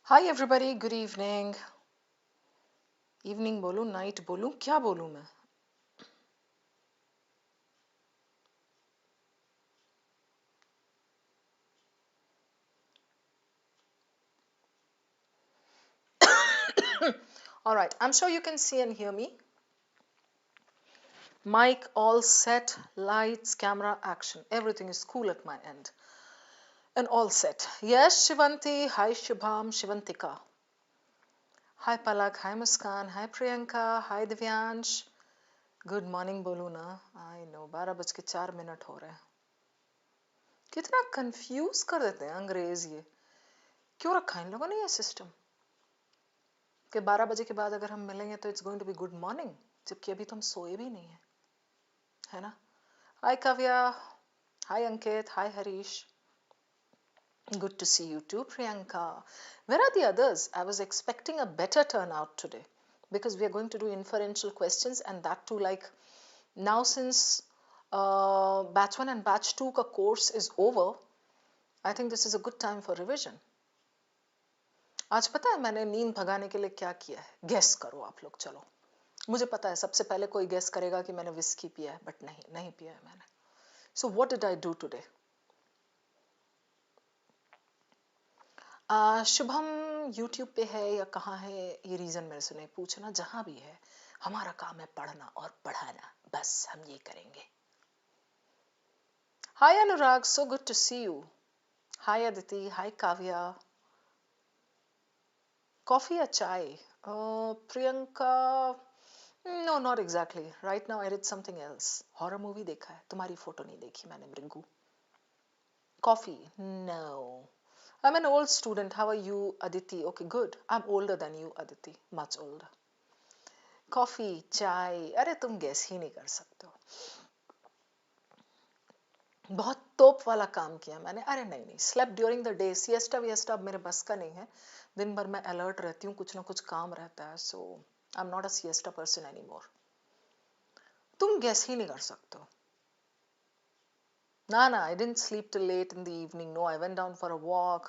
Hi everybody, good evening. Evening बोलूं, night बोलूं, क्या बोलूं मैं? All right, I'm sure you can see and hear me. Mic all set, lights, camera, action. Everything is cool at my end. And all set. Yes, Shivanti. Hi, Shubham. Shivantika. Hi, Palak. Hi, Muskan. Hi, Priyanka. Hi, Divyansh. Good morning, बोलूं ना? I know, 12:04 हो रहे हैं. कितना confuse कर देते हैं अंग्रेज ये. क्यों रखा है इन लोगों ने ये सिस्टम कि 12 बजे के बाद अगर हम मिलेंगे तो it's going to be good morning, जबकि अभी तो हम सोए भी नहीं है ना? हाय काव्या, हाय अंकित, हाय Harish. Good to see you too, Priyanka. Where are the others? I was expecting a better turnout today because we are going to do inferential questions, and that too, like now since batch 1 and batch 2 का course is over, I think this is a good time for revision. आज पता है मैंने नींद भगाने के लिए क्या किया है? गेस करो आप लोग. चलो, मुझे पता है सबसे पहले कोई गेस करेगा कि मैंने विस्की पिया है, बट नहीं पिया है मैंने. So what did I do today? Shubham YouTube पे है या कहाँ है ये रीजन मेरे से नहीं पूछना. जहां भी है, हमारा काम है पढ़ना और पढ़ाना, बस हम ये करेंगे. Hi Anurag, so good to see you. Hi Aditi, hi Kavya. Coffee या चाय? Priyanka, no not exactly. Right now I did something else. Horror movie देखा है, तुम्हारी फोटो नहीं देखी मैंने मृंगू. Coffee? No. I'm an old student. How are you, Aditi? Okay, good. I'm older than you, Aditi. Much older. Coffee, chai. अरे तुम guess ही नहीं कर सकते हो. बहुत तोप वाला काम किया मैंने. अरे नहीं, slept during the day. Siesta विएस्टा अब मेरे बस का नहीं है. दिन भर मैं अलर्ट रहती हूँ, कुछ ना कुछ काम रहता है. So I am not a siesta person anymore. तुम गैस ही नहीं कर सकते हो. No, I didn't sleep till late in the evening. No, I went down for a walk,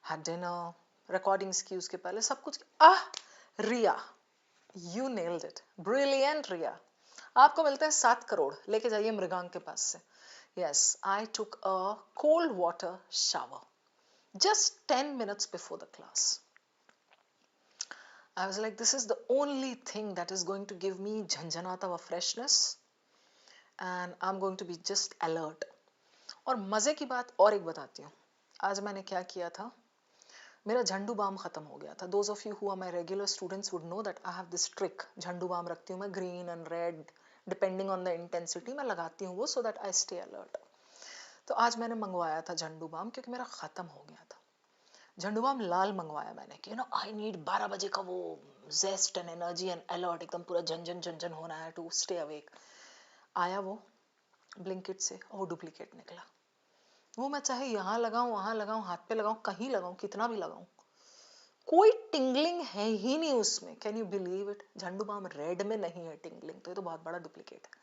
had dinner, recording cues के पहले सब कुछ. रिया, you nailed it. Brilliant, रिया. आपको मिलते हैं 7 करोड़. लेके जाइए मृगांक के पास से. Yes, I took a cold water shower just 10 minutes before the class. I was like, this is the only thing that is going to give me झंझनाता हुआ freshness, and I'm going to be just alert. और मजे की बात और एक बताती हूँ. आज मैंने क्या किया था. मेरा झंडू बाम खत्म हो गया था. Those of you who are my regular students would know that I have this trick. Zandu balm रखती हूँ मैं, green and red depending on the intensity मैं लगाती हूँ वो, so that I stay alert. तो आज मैंने मंगवाया था झंडू बाम क्योंकि मेरा खत्म हो गया था. झंडू बाम लाल मंगवाया मैंने कि आई नीड 12 बजे का वो जेस्ट एंड एनर्जी एंड अलर्ट, एकदम पूरा झंझन होना है टू स्टे अवेक. आया वो ब्लिंकिट से, और डुप्लीकेट निकला. वो मैं चाहे यहाँ लगाऊं, वहां लगाऊं, हाथ पे लगाऊं, कहीं लगाऊं, कितना भी लगाऊं, कोई टिंगलिंग है ही नहीं उसमें. Can you believe it? Zandu balm red में नहीं है टिंगलिंग, तो ये तो बहुत बड़ा डुप्लीकेट है.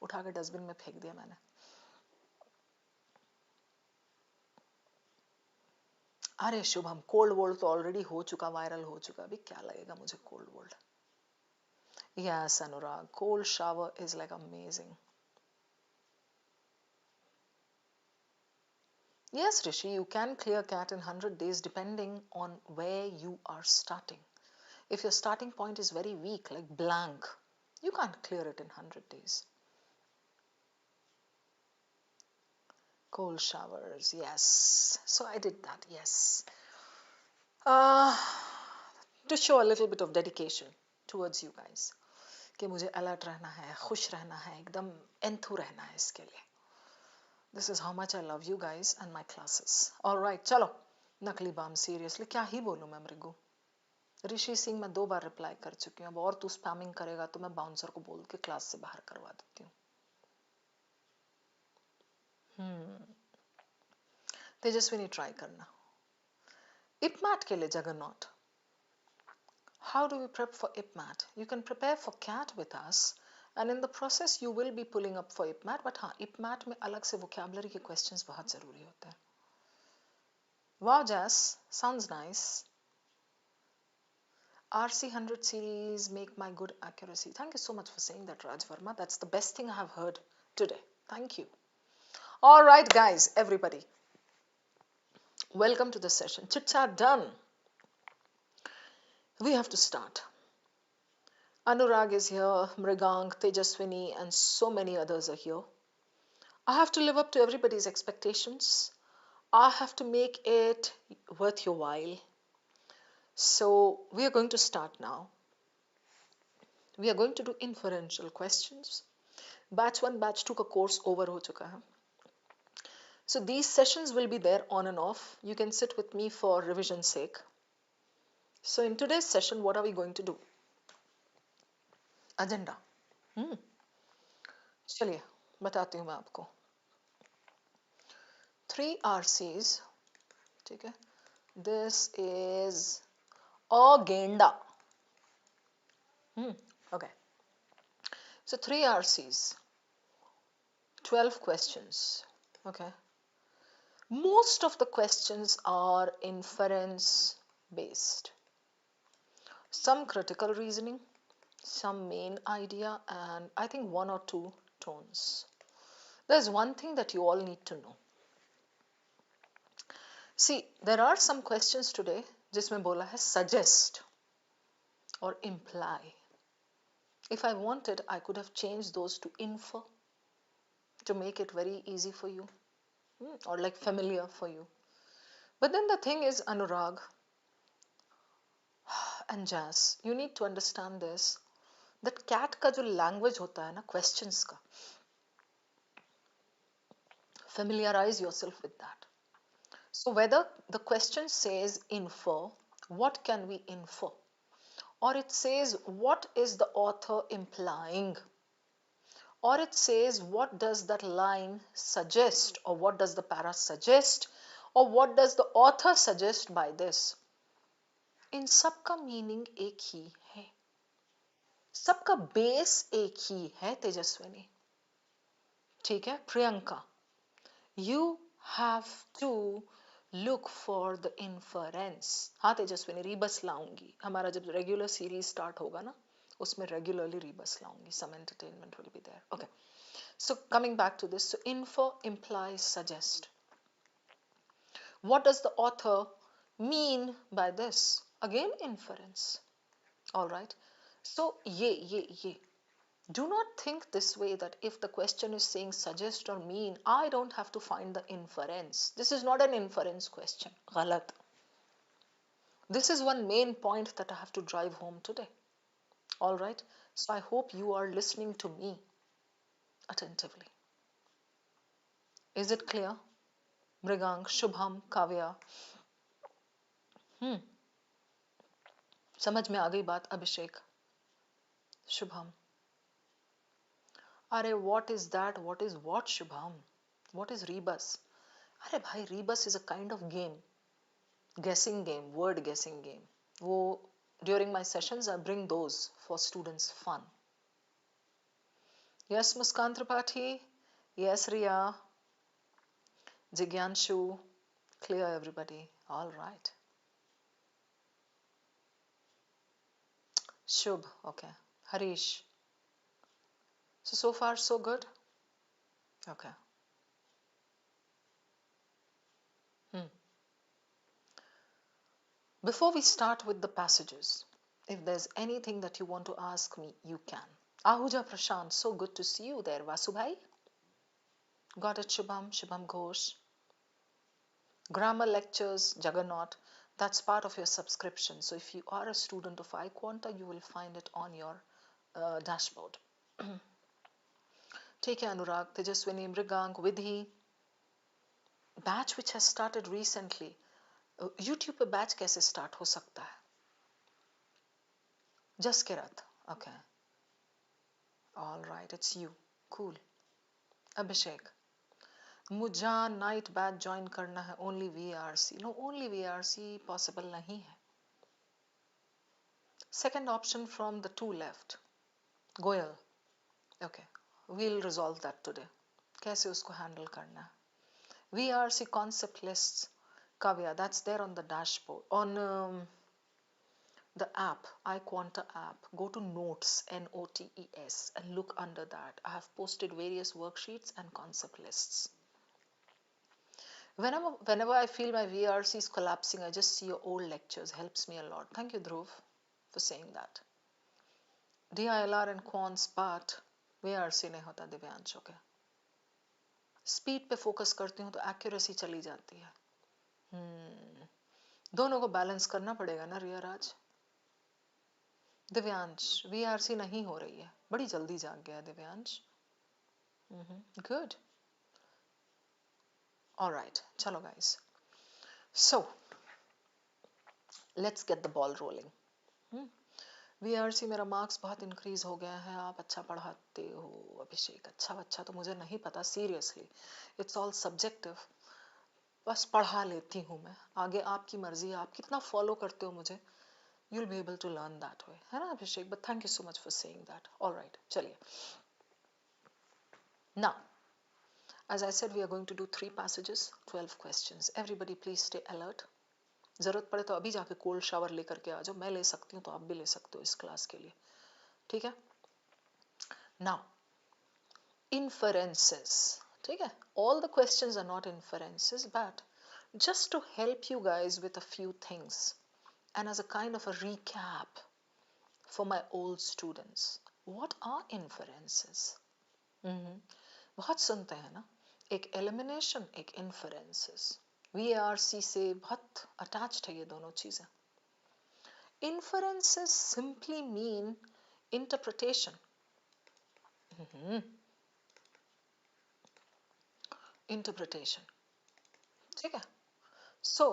उठा के डस्टबिन में फेंक दिया मैंने. अरे शुभम, कोल्ड वोल्ड तो ऑलरेडी हो चुका, वायरल हो चुका. अभी क्या लगेगा मुझे कोल्ड वोल्ड. Yes Anurag, cold shower is like amazing. Yes, Rishi, you can clear cat in 100 days depending on where you are starting. If your starting point is very weak, like blank, you can't clear it in 100 days. Cold showers, yes. So I did that, yes. Uh, to show a little bit of dedication towards you guys. कि मुझे alert रहना है, खुश रहना है, एकदम enthu रहना है इसके लिए. This is how much I love you guys and my classes. All right, चलो. नकली बाम, सीरियसली क्या ही बोलूं मैं मृगु. ऋषि सिंह मैं 2 बार रिप्लाई कर चुकी हूँ. अब और तू स्पैमिंग करेगा तो मैं बाउंसर को बोल के क्लास से बाहर करवा देती हूँ. तेजस्विनी ट्राई करना. इपमैट के लिए Jagannath. How do we prep for IPMAT? You can prepare for CAT with us, and in the process you will be pulling up for IPMAT. But हाँ, IPMAT में अलग से vocabulary के questions बहुत जरूरी होते हैं. Wow, Jess, sounds nice. RC 100 series make my good accuracy. Thank you so much for saying that, Raj Verma. That's the best thing I have heard today. Thank you. All right, guys, everybody. Welcome to the session. Chit chat done. We have to start. Anurag is here, Mrigang, Tejaswini, and so many others are here. I have to live up to everybody's expectations. I have to make it worth your while. So we are going to start now. We are going to do inferential questions. Batch 1, batch 2 का course over हो चुका है. So these sessions will be there on and off. You can sit with me for revision sake. So in today's session, what are we going to do? Agenda. चलिए बताती हूँ मैं आपको. 3 RCs. ठीक है. This is agenda. Okay. So 3 RCs. 12 questions. Okay. Most of the questions are inference based. Some critical reasoning, some main idea, and I think 1 or 2 tones. There's one thing that you all need to know. See, there are some questions today जिसमें बोला है suggest or imply. If I wanted, I could have changed those to infer to make it very easy for you or like familiar for you. But then the thing is, Anurag and Jazz, you need to understand this, that cat का जो language होता है ना questions का, familiarize yourself with that. So whether the question says infer, what can we infer? Or it says what is the author implying? Or it says what does that line suggest, or what does the para suggest, or what does the author suggest by this? इन सब का meaning एक ही है, सबका base एक ही है. तेजस्विनी, ठीक है. Priyanka, you have to look for the inference. हाँ तेजस्विनी, रीबस लाऊंगी. हमारा जब रेगुलर सीरीज स्टार्ट होगा ना, उसमें regularly रीबस लाऊंगी. Some entertainment will be there. Okay. So coming back to this, so infer implies suggest. What does the author mean by this? Again, inference. All right. So ye. Do not think this way, that if the question is saying suggest or mean, I don't have to find the inference. This is not an inference question. Galat. This is one main point that I have to drive home today. All right. So I hope you are listening to me attentively. Is it clear? Mrigang, Shubham, Kavya. समझ में आ गई बात? अभिषेक, Shubham. अरे what is that? What is what, Shubham? What is rebus? अरे भाई, rebus is a kind of game. Guessing game, word guessing game. वो during my sessions I bring those for students' fun. Yes, Muskan Tripathi. Yes, Riya. Jigyanshu. Clear, everybody. All right. Shubh. Okay. Harish. So far so good? Okay. Before we start with the passages, if there's anything that you want to ask me, you can. Ahuja Prashant, so good to see you there. Vasubhai? Got it, Shubham? Shubham Ghosh. Grammar lectures, Juggernaut, that's part of your subscription. So if you are a student of iQuanta, you will find it on your dashboard. Take care, Anurag, Tejaswini, Mrigang, Vidhi. Batch which has started recently. YouTube पे batch कैसे start हो सकता है? Just Kirat. Okay. All right, it's you. Cool. Abhishek. मुझे night batch join करना है. Only VRC. No, only VRC possible नहीं है. Second option from the two left. Goyal. Okay. We'll resolve that today. कैसे उसको handle करना है? VRC concept lists. Kavya, that's there on the dashboard. On the app, iQuanta app, go to Notes, Notes, and look under that. I have posted various worksheets and concept lists. Whenever I feel my VRC is collapsing, I just see your old lectures. Helps me a lot. Thank you, Dhruv, for saying that. DILR and quants, but VRC नहीं होता Divyansh, okay? Speed पे focus करती हूँ तो accuracy चली जाती है. दोनों को बैलेंस करना पड़ेगा ना रियाराज. दिव्यांश, VRC नहीं हो रही है. बड़ी जल्दी जाग गया Divyansh. Good. All right, chalo guys. So let's get the ball rolling. VRC मेरा मार्क्स बहुत इंक्रीज हो गया है. आप अच्छा पढ़ाते हो अभिषेक. अच्छा बच्चा तो मुझे नहीं पता, सीरियसली. It's all subjective. बस पढ़ा लेती हूँ मैं. आगे आपकी मर्जी है, आप कितना फॉलो करते हो मुझे. You'll be able to learn that way, है ना अभिषेक? But thank you so much for saying that. All right, चलिए. Now, as I said, we are going to do 3 passages, 12 questions. Everybody please stay alert. जरूरत पड़े तो अभी जाके cold shower लेकर के आ जाओ. मैं ले सकती हूँ तो आप भी ले सकते हो इस क्लास के लिए. ठीक है? Now, inferences. ठीक है? All the questions are not inferences, but just to help you guys with a few things and as a kind of a recap for my old students, what are inferences? बहुत सुनते हैं ना, एक elimination, एक inferences. VARC से बहुत attached है ये दोनों चीजें. Inferences simply mean interpretation. Interpretation. ठीक है? So,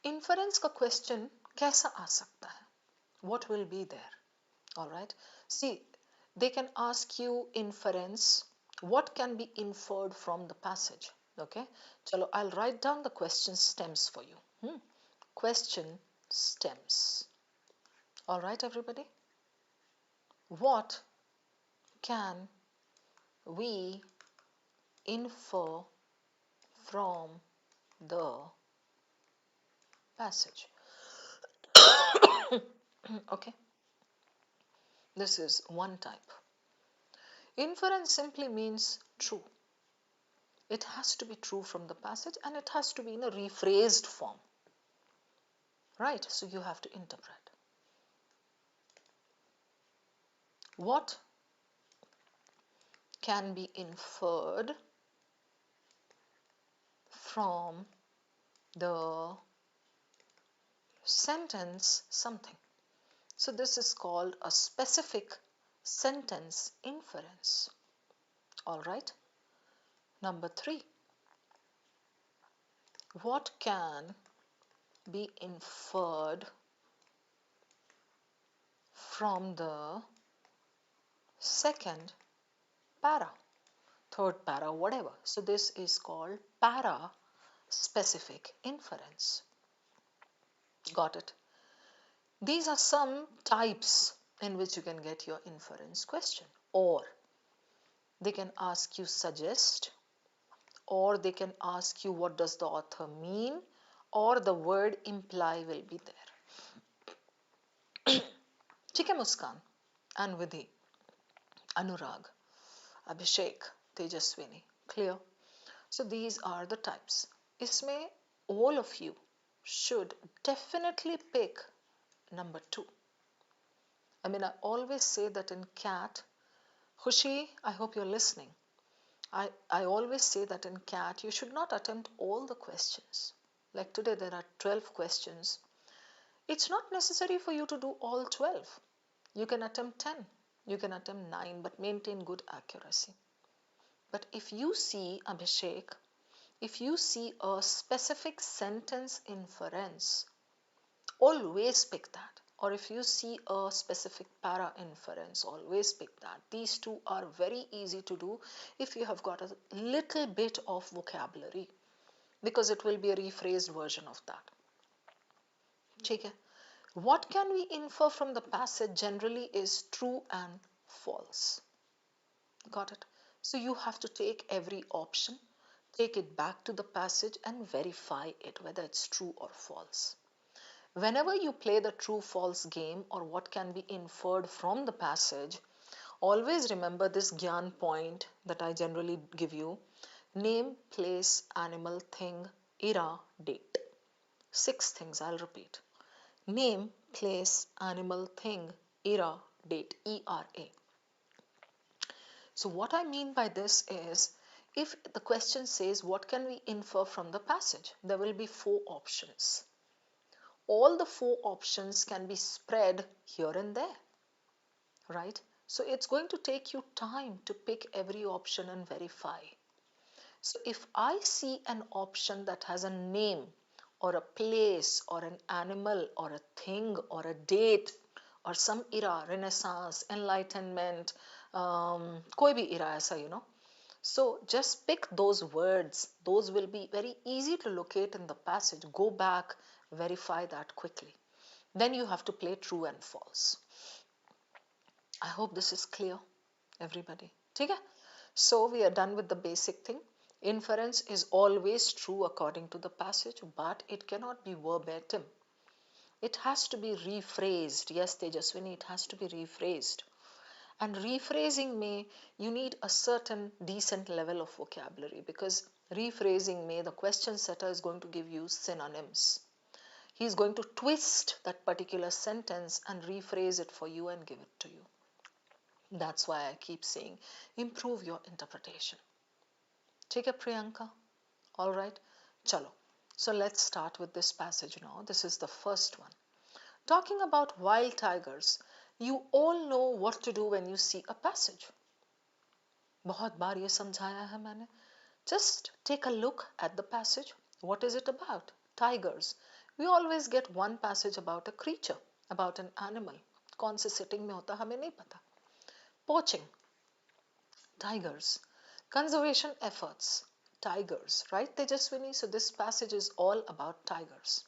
inference का question कैसा आ सकता है? What will be there? All right. See, they can ask you inference. What can be inferred from the passage? Okay. Chalo, I'll write down the question stems for you. Question stems. All right, everybody. What can we infer from the passage? Okay. This is one type. Inference simply means true. It has to be true from the passage and it has to be in a rephrased form. Right? So you have to interpret. What can be inferred from the sentence something? So this is called a specific sentence inference. All right. Number 3. What can be inferred from the second para, third para, whatever. So this is called para-specific inference. Got it? These are some types in which you can get your inference question. Or they can ask you suggest, or they can ask you what does the author mean, or the word imply will be there. ठीक है मुस्कान, Anvidhi, Anurag, Abhishek, Tejaswini. Clear? So these are the types. इसमें all of you should definitely pick number 2. I mean, I always say that in CAT, Khushi, I hope you're listening. I always say that in CAT, you should not attempt all the questions. Like today, there are 12 questions. It's not necessary for you to do all 12. You can attempt 10, you can attempt 9, but maintain good accuracy. But if you see, Abhishek, if you see a specific sentence inference, always pick that. Or if you see a specific para inference, always pick that. These two are very easy to do if you have got a little bit of vocabulary, because it will be a rephrased version of that. ठीक है? What can we infer from the passage generally is true and false. Got it? So you have to take every option, take it back to the passage and verify it whether it's true or false. Whenever you play the true-false game or what can be inferred from the passage, always remember this Gyan point that I generally give you. Name, place, animal, thing, era, date. 6 things I'll repeat. Name, place, animal, thing, era, date, ERA. So what I mean by this is, if the question says what can we infer from the passage, there will be 4 options. All the 4 options can be spread here and there, right? So it's going to take you time to pick every option and verify. So if I see an option that has a name or a place or an animal or a thing or a date or some era, Renaissance, Enlightenment, koi bhi era aisa. So just pick those words. Those will be very easy to locate in the passage. Go back, verify that quickly. Then you have to play true and false. I hope this is clear, everybody. Okay? So we are done with the basic thing. Inference is always true according to the passage, but it cannot be verbatim. It has to be rephrased. Yes, Tejaswini, it has to be rephrased. And rephrasing you need a certain decent level of vocabulary, because rephrasing the question setter is going to give you synonyms. He is going to twist that particular sentence and rephrase it for you and give it to you. That's why I keep saying, improve your interpretation. Take a Priyanka. All right. Chalo. So let's start with this passage now. This is the first one. Talking about wild tigers, you all know what to do when you see a passage. बहुत बार ये समझाया है मैंने. Just take a look at the passage. What is it about? Tigers. We always get one passage about a creature, about an animal. कौन से setting में होता हमें नहीं पता. Poaching. Tigers. Conservation efforts. Tigers. Right, Tejaswini? So this passage is all about tigers.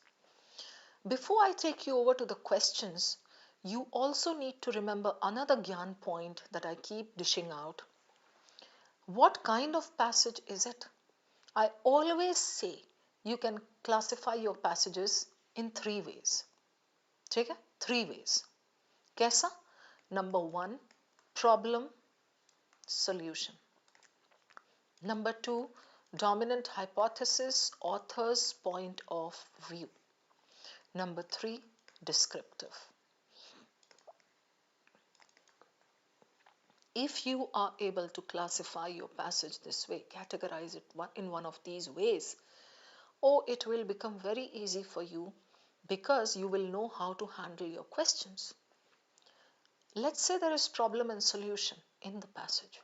Before I take you over to the questions, you also need to remember another Gyan point that I keep dishing out. What kind of passage is it? I always say you can classify your passages in 3 ways. Okay? 3 ways. Kaisa? Number 1, problem, solution. Number 2, dominant hypothesis, author's point of view. Number 3, descriptive. If you are able to classify your passage this way, categorize it in one of these ways, it will become very easy for you, because you will know how to handle your questions. Let's say there is problem and solution in the passage.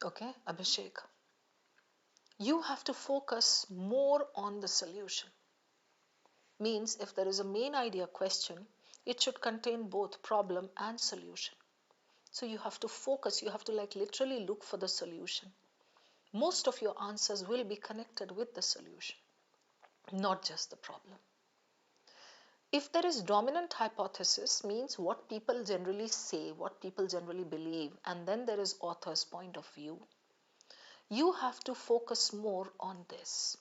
Okay, Abhishek. You have to focus more on the solution. Means if there is a main idea question, it should contain both problem and solution. So you have to focus, you have to literally look for the solution. Most of your answers will be connected with the solution, not just the problem. If there is dominant hypothesis, means what people generally say, what people generally believe, and then there is author's point of view, you have to focus more on this.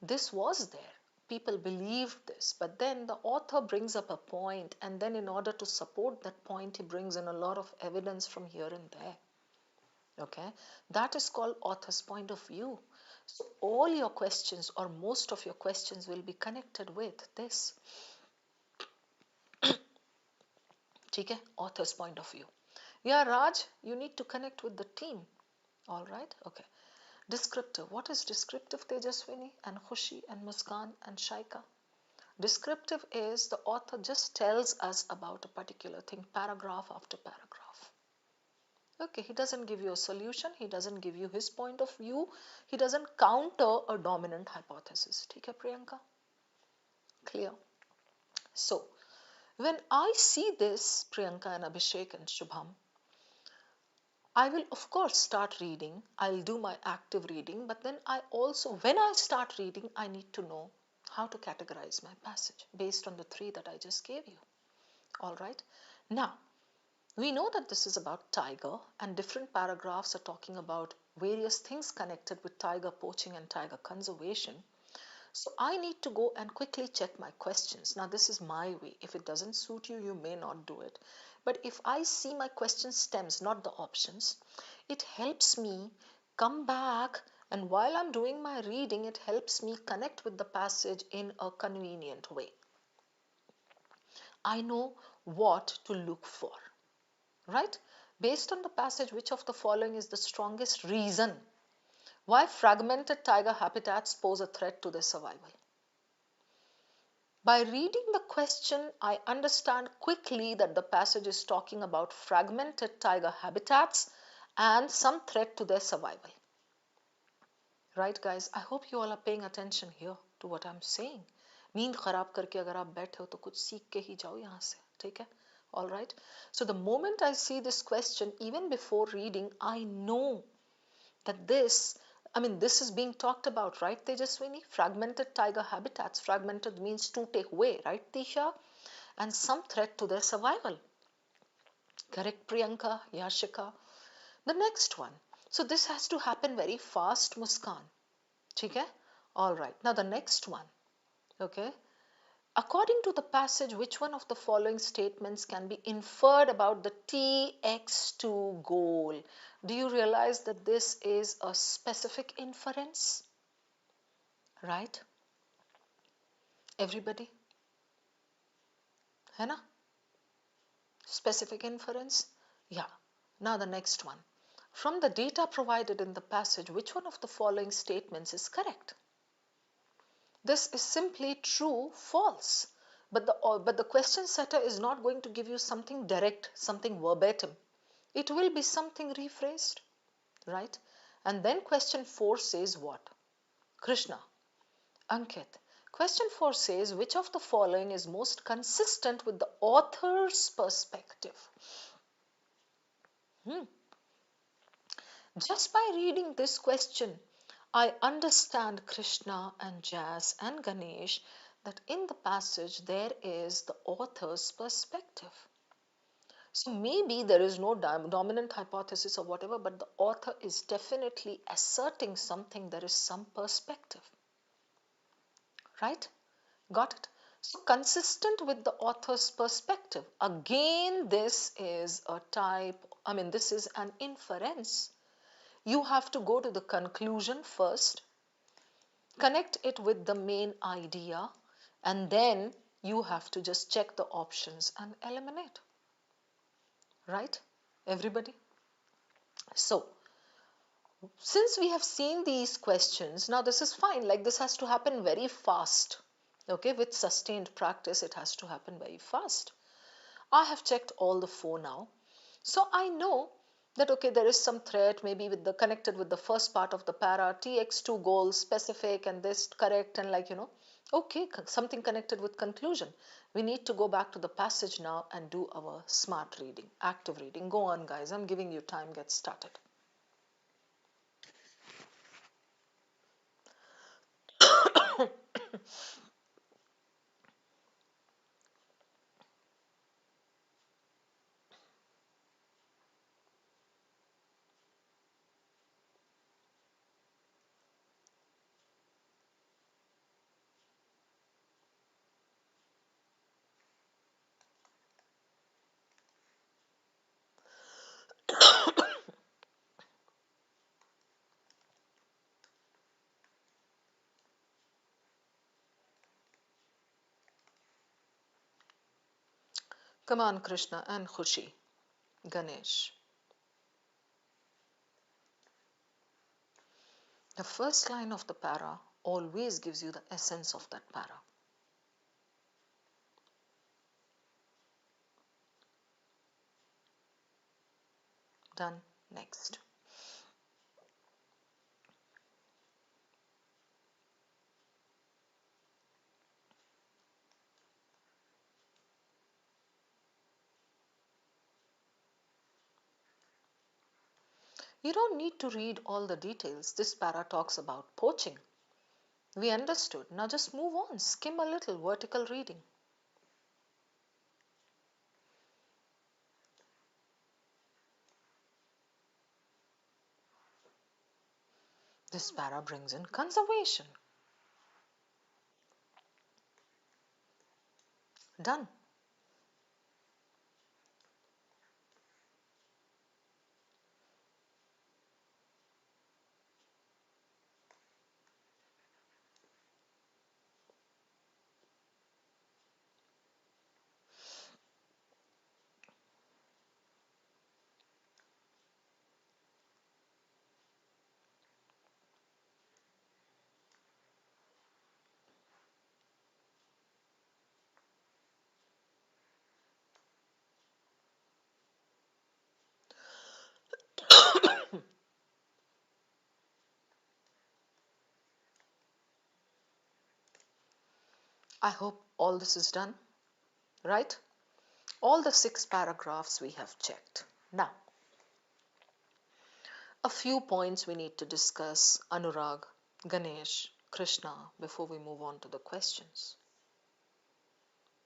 This was there. People believed this, but then the author brings up a point, and then in order to support that point, he brings in a lot of evidence from here and there. Okay, that is called author's point of view. So all your questions or most of your questions will be connected with this. Okay, author's point of view. Yeah, Raj, you need to connect with the team. All right, okay. Descriptive. What is descriptive, Tejaswini and Khushi and Muskan and Shaika? Descriptive is the author just tells us about a particular thing, paragraph after paragraph. Okay, he doesn't give you a solution, he doesn't give you his point of view, he doesn't counter a dominant hypothesis. ठीक है, Priyanka? Clear? So, when I see this, Priyanka and Abhishek and Shubham, I will of course start reading. I'll do my active reading, but then when I start reading, I need to know how to categorize my passage based on the 3 that I just gave you. All right. Now, we know that this is about tiger, and different paragraphs are talking about various things connected with tiger poaching and tiger conservation. So I need to go and quickly check my questions. Now this is my way. If it doesn't suit you, you may not do it. But if I see my question stems, not the options, it helps me come back, and while I'm doing my reading, it helps me connect with the passage in a convenient way. I know what to look for, right? Based on the passage, which of the following is the strongest reason why fragmented tiger habitats pose a threat to their survival? By reading the question, I understand quickly that the passage is talking about fragmented tiger habitats and some threat to their survival. Right, guys? I hope you all are paying attention here to what I'm saying. नींद खराब करके अगर आप बैठे हो तो कुछ सीख के ही जाओ यहाँ से, ठीक है? All right. So the moment I see this question, even before reading, I know that this is being talked about, right, Tejaswini? Fragmented tiger habitats. Fragmented means to take away, right, Tisha? And some threat to their survival. Correct, Priyanka, Yashika? The next one. So this has to happen very fast, Muskan. Okay? All right. Now the next one. Okay? According to the passage, which one of the following statements can be inferred about the TX2 goal? Do you realize that this is a specific inference? Right? Everybody? है ना? Specific inference? Yeah. Now the next one. From the data provided in the passage, which one of the following statements is correct? This is simply true, false. But the question setter is not going to give you something direct, something verbatim. It will be something rephrased, right? And then question 4 says what? Krishna, Ankit. Question 4 says, which of the following is most consistent with the author's perspective? Just by reading this question, I understand, Krishna and Jazz and Ganesh, that in the passage there is the author's perspective. So maybe there is no dominant hypothesis or whatever, but the author is definitely asserting something. There is some perspective. Right? Got it? So consistent with the author's perspective. Again, this is this is an inference. You have to go to the conclusion first, connect it with the main idea, and then you have to just check the options and eliminate. Right? Everybody? So, since we have seen these questions, now this is fine. Like this has to happen very fast. Okay, with sustained practice, it has to happen very fast. I have checked all the 4 now. So I know that, okay, there is some threat maybe with the connected with the first part of the para, TX2 goal, specific, and this correct, and okay, something connected with conclusion. We need to go back to the passage now and do our smart reading, active reading. Go on, guys. I'm giving you time. Get started. Come on, Krishna and Khushi. Ganesh. The first line of the para always gives you the essence of that para. Done. Next. You don't need to read all the details. This para talks about poaching. We understood. Now just move on. Skim a little. Vertical reading. This para brings in conservation. Done. I hope all this is done, right? All the 6 paragraphs we have checked. Now, a few points we need to discuss, Anurag, Ganesh, Krishna, before we move on to the questions.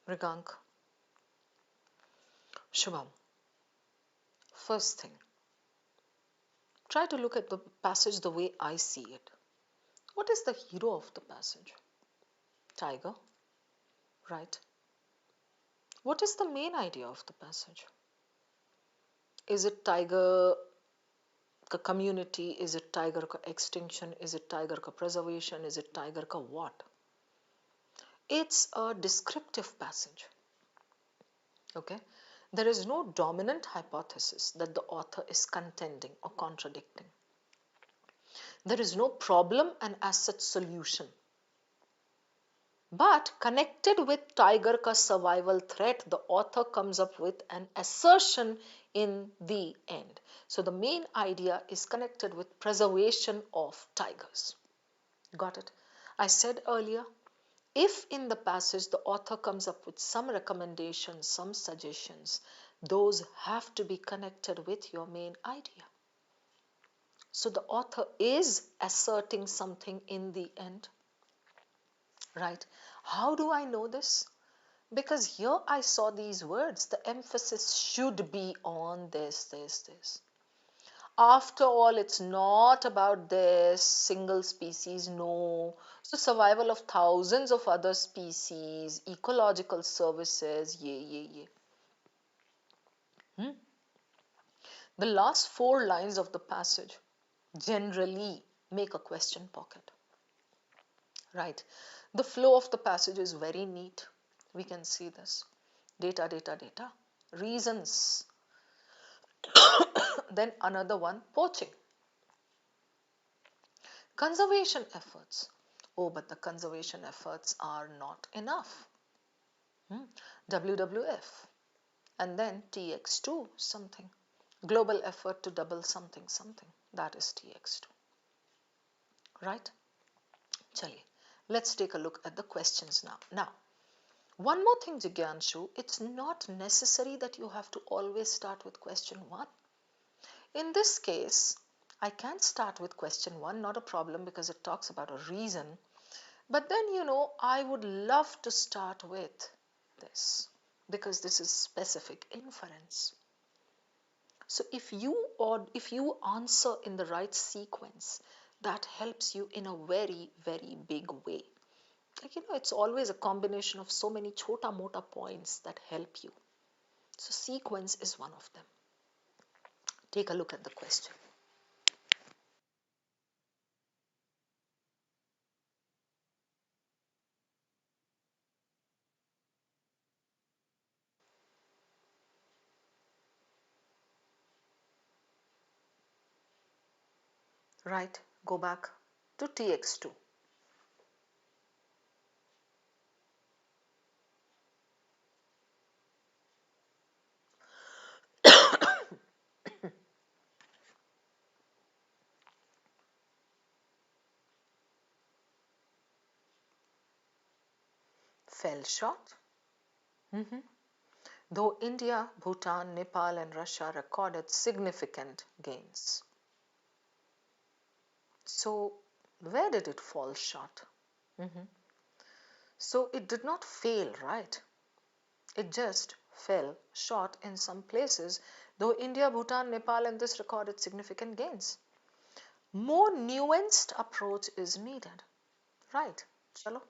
Mrigank, Shubham, first thing, try to look at the passage the way I see it. What is the hero of the passage? Tiger, right? What is the main idea of the passage? Is it tiger ka community? Is it tiger ka extinction? Is it tiger ka preservation? Is it tiger ka what? It's a descriptive passage. Okay? There is no dominant hypothesis that the author is contending or contradicting. There is no problem and as such solution. But connected with tiger ka survival threat, the author comes up with an assertion in the end. So the main idea is connected with preservation of tigers. Got it? I said earlier, if in the passage the author comes up with some recommendations, some suggestions, those have to be connected with your main idea. So the author is asserting something in the end, right? How do I know this? Because here I saw these words, the emphasis should be on this. After all, it's not about this single species, no. So survival of thousands of other species, ecological services, yeah. The last 4 lines of the passage generally make a question pocket, right? The flow of the passage is very neat. We can see this. Data, reasons. Then another one, poaching. Conservation efforts. Oh, but the conservation efforts are not enough. WWF. And then TX2 something. Global effort to double something. That is TX2. Right? Chaliye. Let's take a look at the questions now. Now, one more thing, Jigyanshu, it's not necessary that you have to always start with question 1. In this case, I can start with question 1, not a problem because it talks about a reason. But then, I would love to start with this because this is specific inference. So if you answer in the right sequence, that helps you in a very, very big way. Like, it's always a combination of so many chota mota points that help you. So sequence is one of them. Take a look at the question. Right, go back to TX2. Fell short. Though India, Bhutan, Nepal and Russia recorded significant gains. So where did it fall short? So it did not fail, right? It just fell short in some places, though India, Bhutan, Nepal and this recorded significant gains. More nuanced approach is needed. Right, chalo,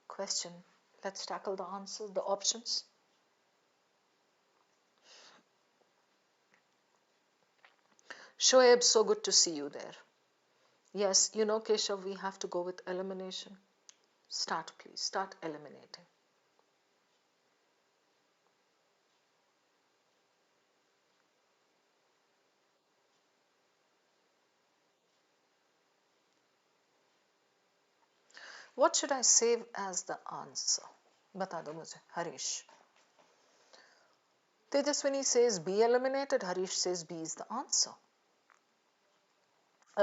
question, Let's tackle the answers, the options. Shoaib, so good to see you there. Yes, you know, Keshav, we have to go with elimination. Start, please. Start eliminating. What should I save as the answer? बता दो मुझे, Harish. Tejaswini says B eliminated. Harish says B is the answer.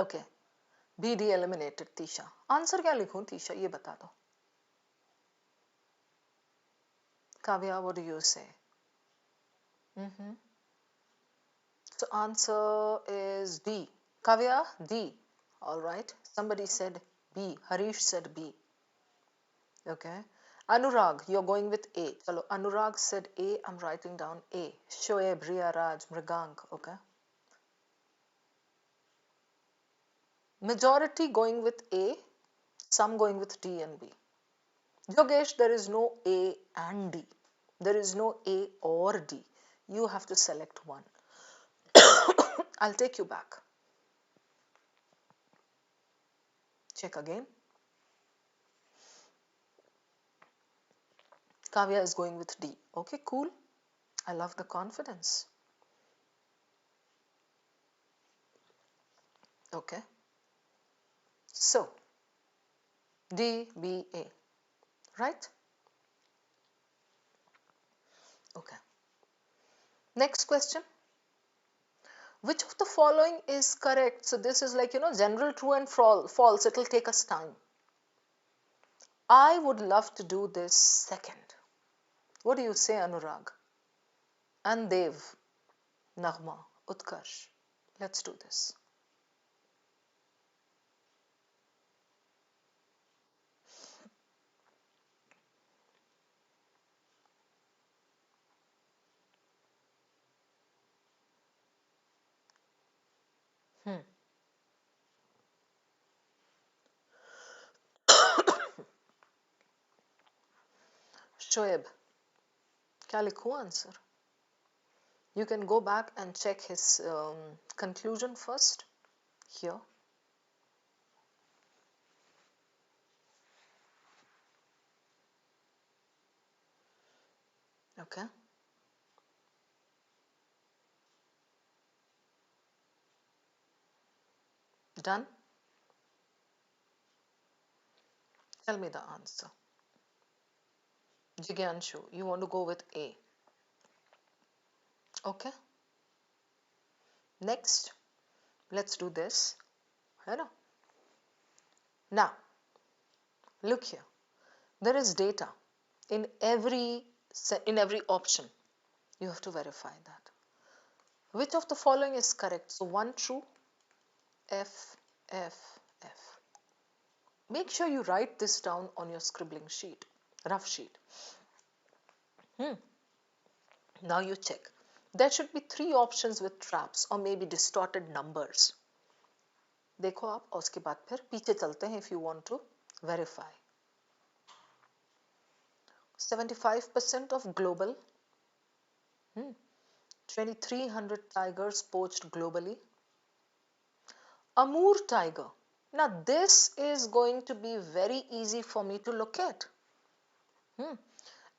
Okay. B D eliminated. Tisha. Answer क्या लिखूं Tisha? ये बता दो. Kavya, what do you say? So answer is D. Kavya, D. All right. Somebody said B. Harish said B. Okay. Anurag, you're going with A. Chalo, Anurag said A. I'm writing down A. Shoaib, Ria, Raj, Mrigank. Okay. Majority going with A. Some going with D and B. Yogesh, there is no A and D. There is no A or D. You have to select one. I'll take you back. Check again. Kavya is going with D. Okay, cool. I love the confidence. Okay. So, D, B, A. Right? Okay. Next question. Which of the following is correct? So this is like, general true and false. It will take us time. I would love to do this second. What do you say, Anurag? And Dev, Nagma, Utkarsh. Let's do this. Shoaib, क्या लिखूं answer? You can go back and check his conclusion first. Here. Okay. Done? Tell me the answer. Jigyanshu, you want to go with A. Okay. Next, let's do this. Now, look here. There is data in every option. You have to verify that. Which of the following is correct? So one true, F, F, F. Make sure you write this down on your scribbling sheet, rough sheet. Now you check. There should be 3 options with traps or maybe distorted numbers. देखो आप और उसके बाद फिर पीछे चलते हैं if you want to verify. 75% of global, 2,300 tigers poached globally. Amur tiger. Now this is going to be very easy for me to locate.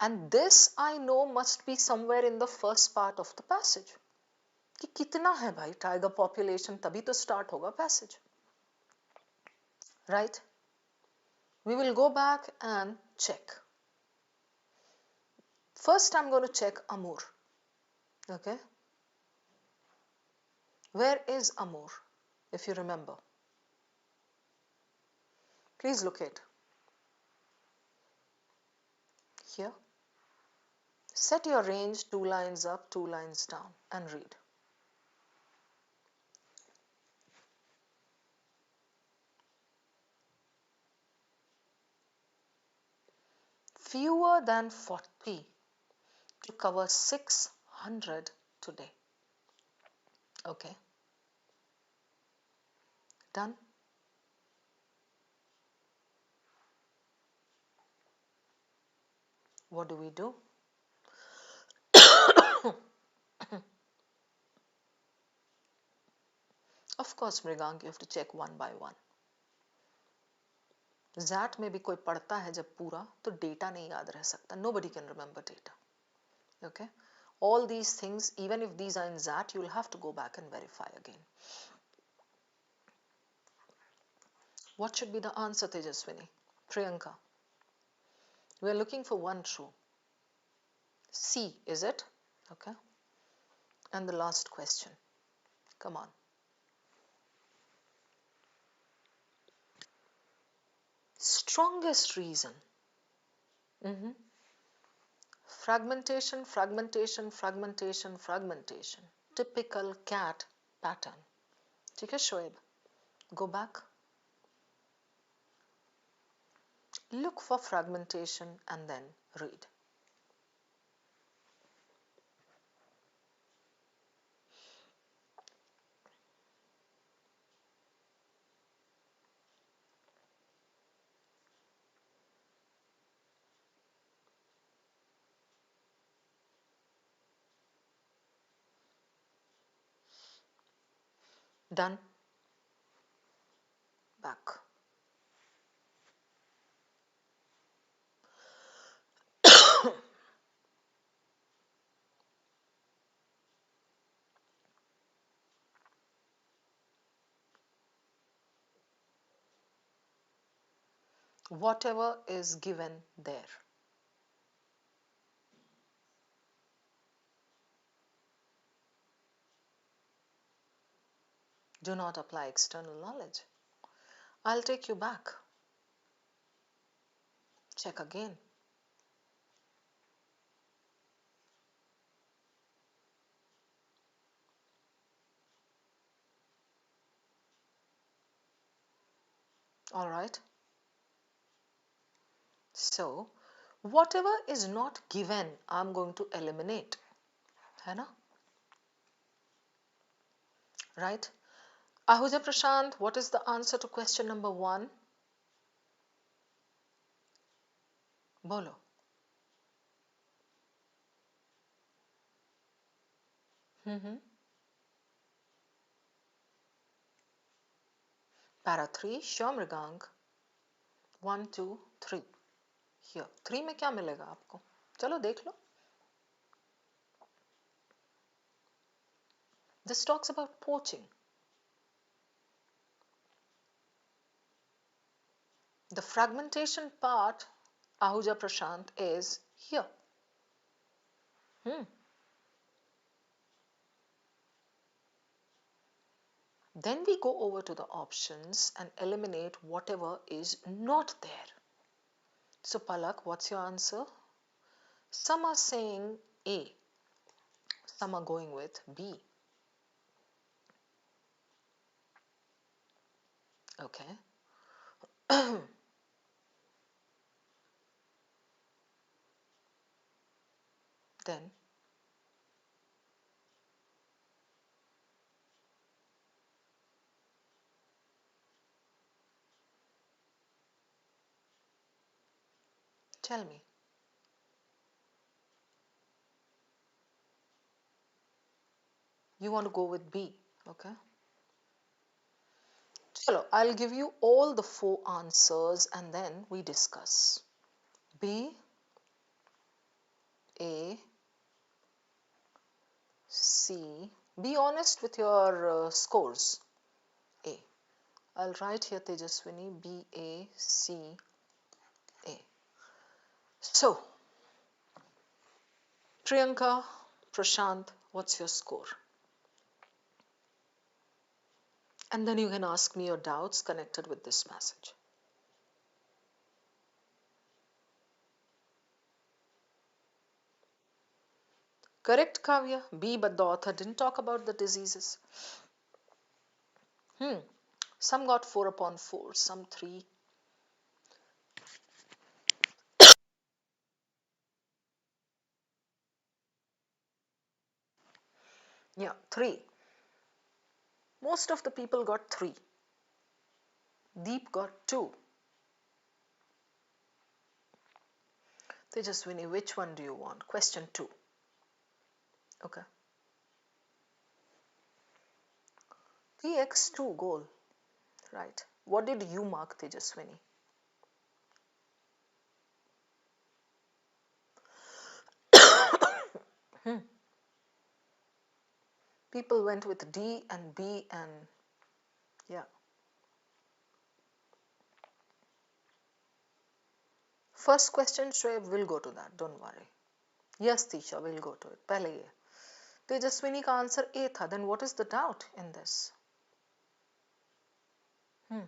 And this I know must be somewhere in the first part of the passage. कि कितना है भाई tiger population, तभी तो start होगा passage. Right? We will go back and check. First I'm going to check Amur. Okay? Where is Amur, if you remember? Please locate. Here. Set your range 2 lines up, 2 lines down and read. Fewer than 40 to cover 600 today. Okay. Done? what do we do? Of course, Mrigank, you have to check one by one. ZAT में भी कोई पढ़ता है जब पूरा तो data नहीं याद रह सकता. Nobody can remember data. Okay? All these things, even if these are in ZAT, you will have to go back and verify again. What should be the answer, Tejaswini? Priyanka. We are looking for one true. C, is it? Okay. And the last question. Come on. Strongest reason. Fragmentation, fragmentation, fragmentation, fragmentation. Typical cat pattern. ठीक है Shoaib? Go back. Look for fragmentation and then read. Done. Back. Whatever is given there. Do not apply external knowledge. I'll take you back. Check again. All right. So, whatever is not given, I'm going to eliminate. है ना? Right? Ahuja Prashant, what is the answer to question number 1? Bolo. Para 3, Shomrigang. 1, 2, 3. Here. 3 में क्या मिलेगा आपको? चलो देख लो. This talks about poaching. The fragmentation part, Ahuja Prashant, is here. Then we go over to the options and eliminate whatever is not there. So Palak, what's your answer? Some are saying A. Some are going with B. Okay. Then tell me. You want to go with B, okay? Chalo, I'll give you all the 4 answers and then we discuss. B, A, C. Be honest with your scores. A. I'll write here Tejaswini, B, A, C, A. So, Priyanka, Prashant, what's your score? And then you can ask me your doubts connected with this passage. Correct, Kavya. B, but the author didn't talk about the diseases. Some got 4 upon 4, some 3. Yeah, 3. Most of the people got 3. Deep got 2. Tejaswini, which one do you want? Question 2. Okay. TX2 goal. Right. What did you mark, Tejaswini? People went with D and B and yeah. First question, Shoaib, we'll go to that. Don't worry. Yes, Tisha, we'll go to it. Pehle ye. Tejaswini ka answer A tha. Then what is the doubt in this? Okay.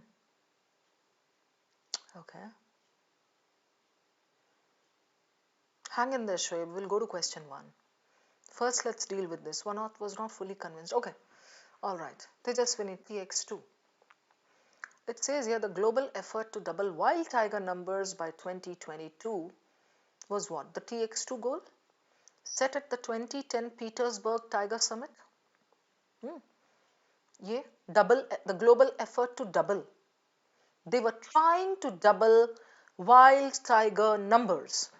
Hang in there, Shoaib. We'll go to question 1. First, let's deal with this. One was not fully convinced. Okay. All right. Tejaswini, TX2. It says here the global effort to double wild tiger numbers by 2022 was what? The TX2 goal set at the 2010 Petersburg Tiger Summit. Yeah, the global effort to double. They were trying to double wild tiger numbers.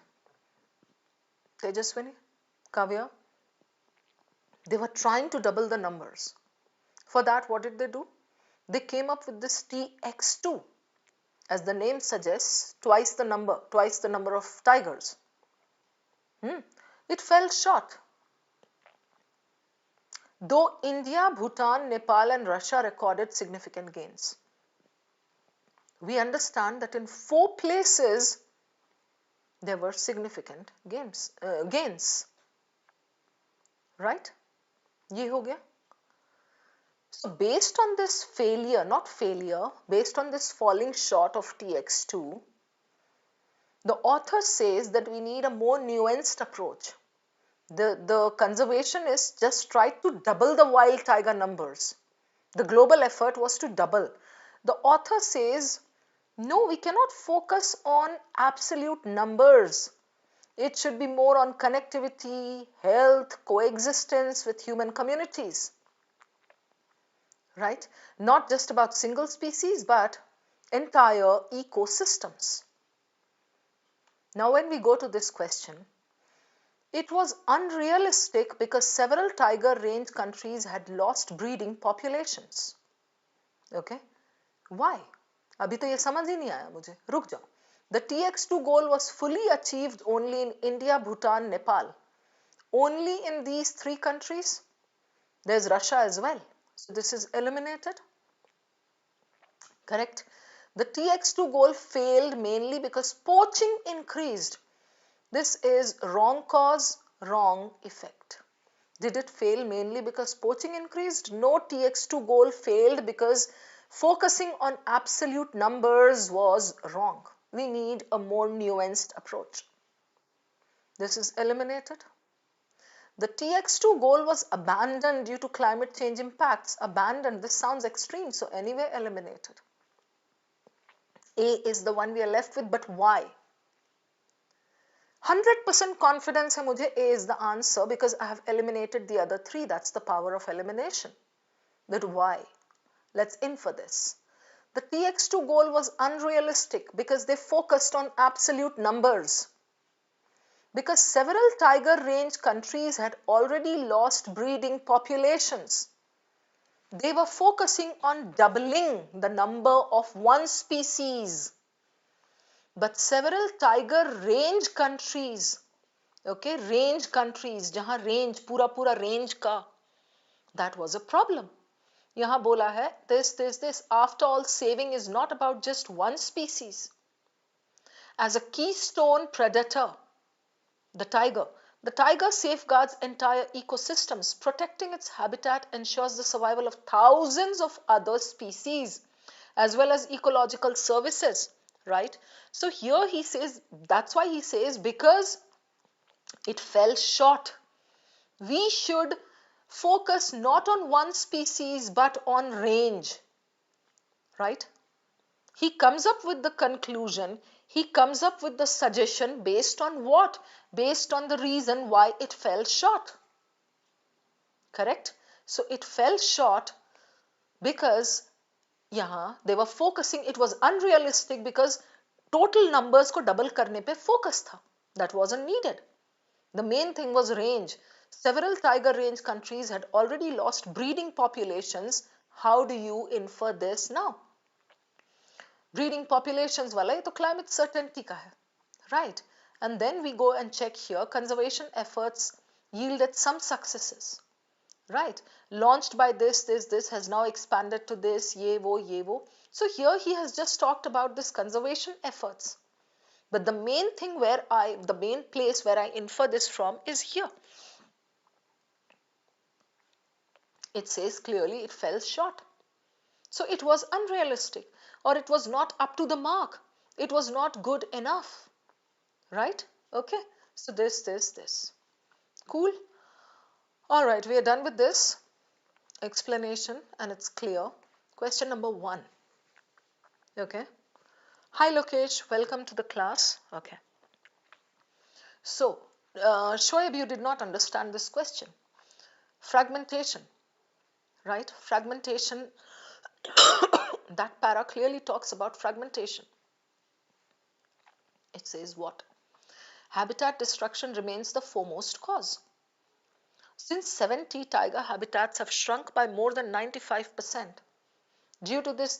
Tejaswini, Kavya, they were trying to double the numbers. For that, what did they do? They came up with this TX2. As the name suggests, twice the number of tigers. It fell short. Though India, Bhutan, Nepal and Russia recorded significant gains. We understand that in 4 places there were significant gains. Right? Ye ho gaya? So based on this based on this falling short of TX2, the author says that we need a more nuanced approach. The conservationists just tried to double the wild tiger numbers. The global effort was to double. The author says, no, we cannot focus on absolute numbers. It should be more on connectivity, health, coexistence with human communities. Right? Not just about single species, but entire ecosystems. Now, when we go to this question, it was unrealistic because several tiger range countries had lost breeding populations. Okay? Why? अभी तो ये समझ ही नहीं आया मुझे. रुक जाओ. The TX2 goal was fully achieved only in India, Bhutan, Nepal. Only in these 3 countries. There's Russia as well. So this is eliminated. Correct? The TX2 goal failed mainly because poaching increased. This is wrong cause, wrong effect. Did it fail mainly because poaching increased? No, TX2 goal failed because focusing on absolute numbers was wrong. We need a more nuanced approach. This is eliminated. The TX2 goal was abandoned due to climate change impacts. Abandoned, this sounds extreme, so anyway eliminated. A is the one we are left with, but why? 100% confidence hai mujhe A is the answer because I have eliminated the other 3. That's the power of elimination. But why? Let's infer this. The TX2 goal was unrealistic because they focused on absolute numbers. Because several tiger range countries had already lost breeding populations. They were focusing on doubling the number of one species. But several tiger range countries, okay, range countries, jahan range, pura range ka, that was a problem. Yahan bola hai, this. After all, saving is not about just one species. As a keystone predator, the tiger safeguards entire ecosystems. Protecting its habitat ensures the survival of thousands of other species as well as ecological services, right? So here he says, that's why he says, because it fell short, we should focus not on one species but on range, right? He comes up with the conclusion, he comes up with the suggestion based on what? Based on the reason why it fell short. Correct? So it fell short because they were focusing, it was unrealistic because total numbers को double करने पे focus था. That wasn't needed. The main thing was range. Several tiger range countries had already lost breeding populations. How do you infer this now? Breeding populations वाला ये तो climate certainty का है, right? And then we go and check here, conservation efforts yielded some successes, right? Launched by this has now expanded to this, ye wo. So here he has just talked about this conservation efforts. But the main thing the main place where I infer this from is here. It says clearly it fell short. So it was unrealistic, or it was not up to the mark. It was not good enough, right? Okay, so this. Cool. All right, we are done with this explanation and it's clear. Question number 1. Okay. Hi Lokesh, welcome to the class. Okay. So, Shoaib, you did not understand this question. Fragmentation, right? Fragmentation, that para clearly talks about fragmentation. It says what? Habitat destruction remains the foremost cause. Since 70, tiger habitats have shrunk by more than 95%. Due to this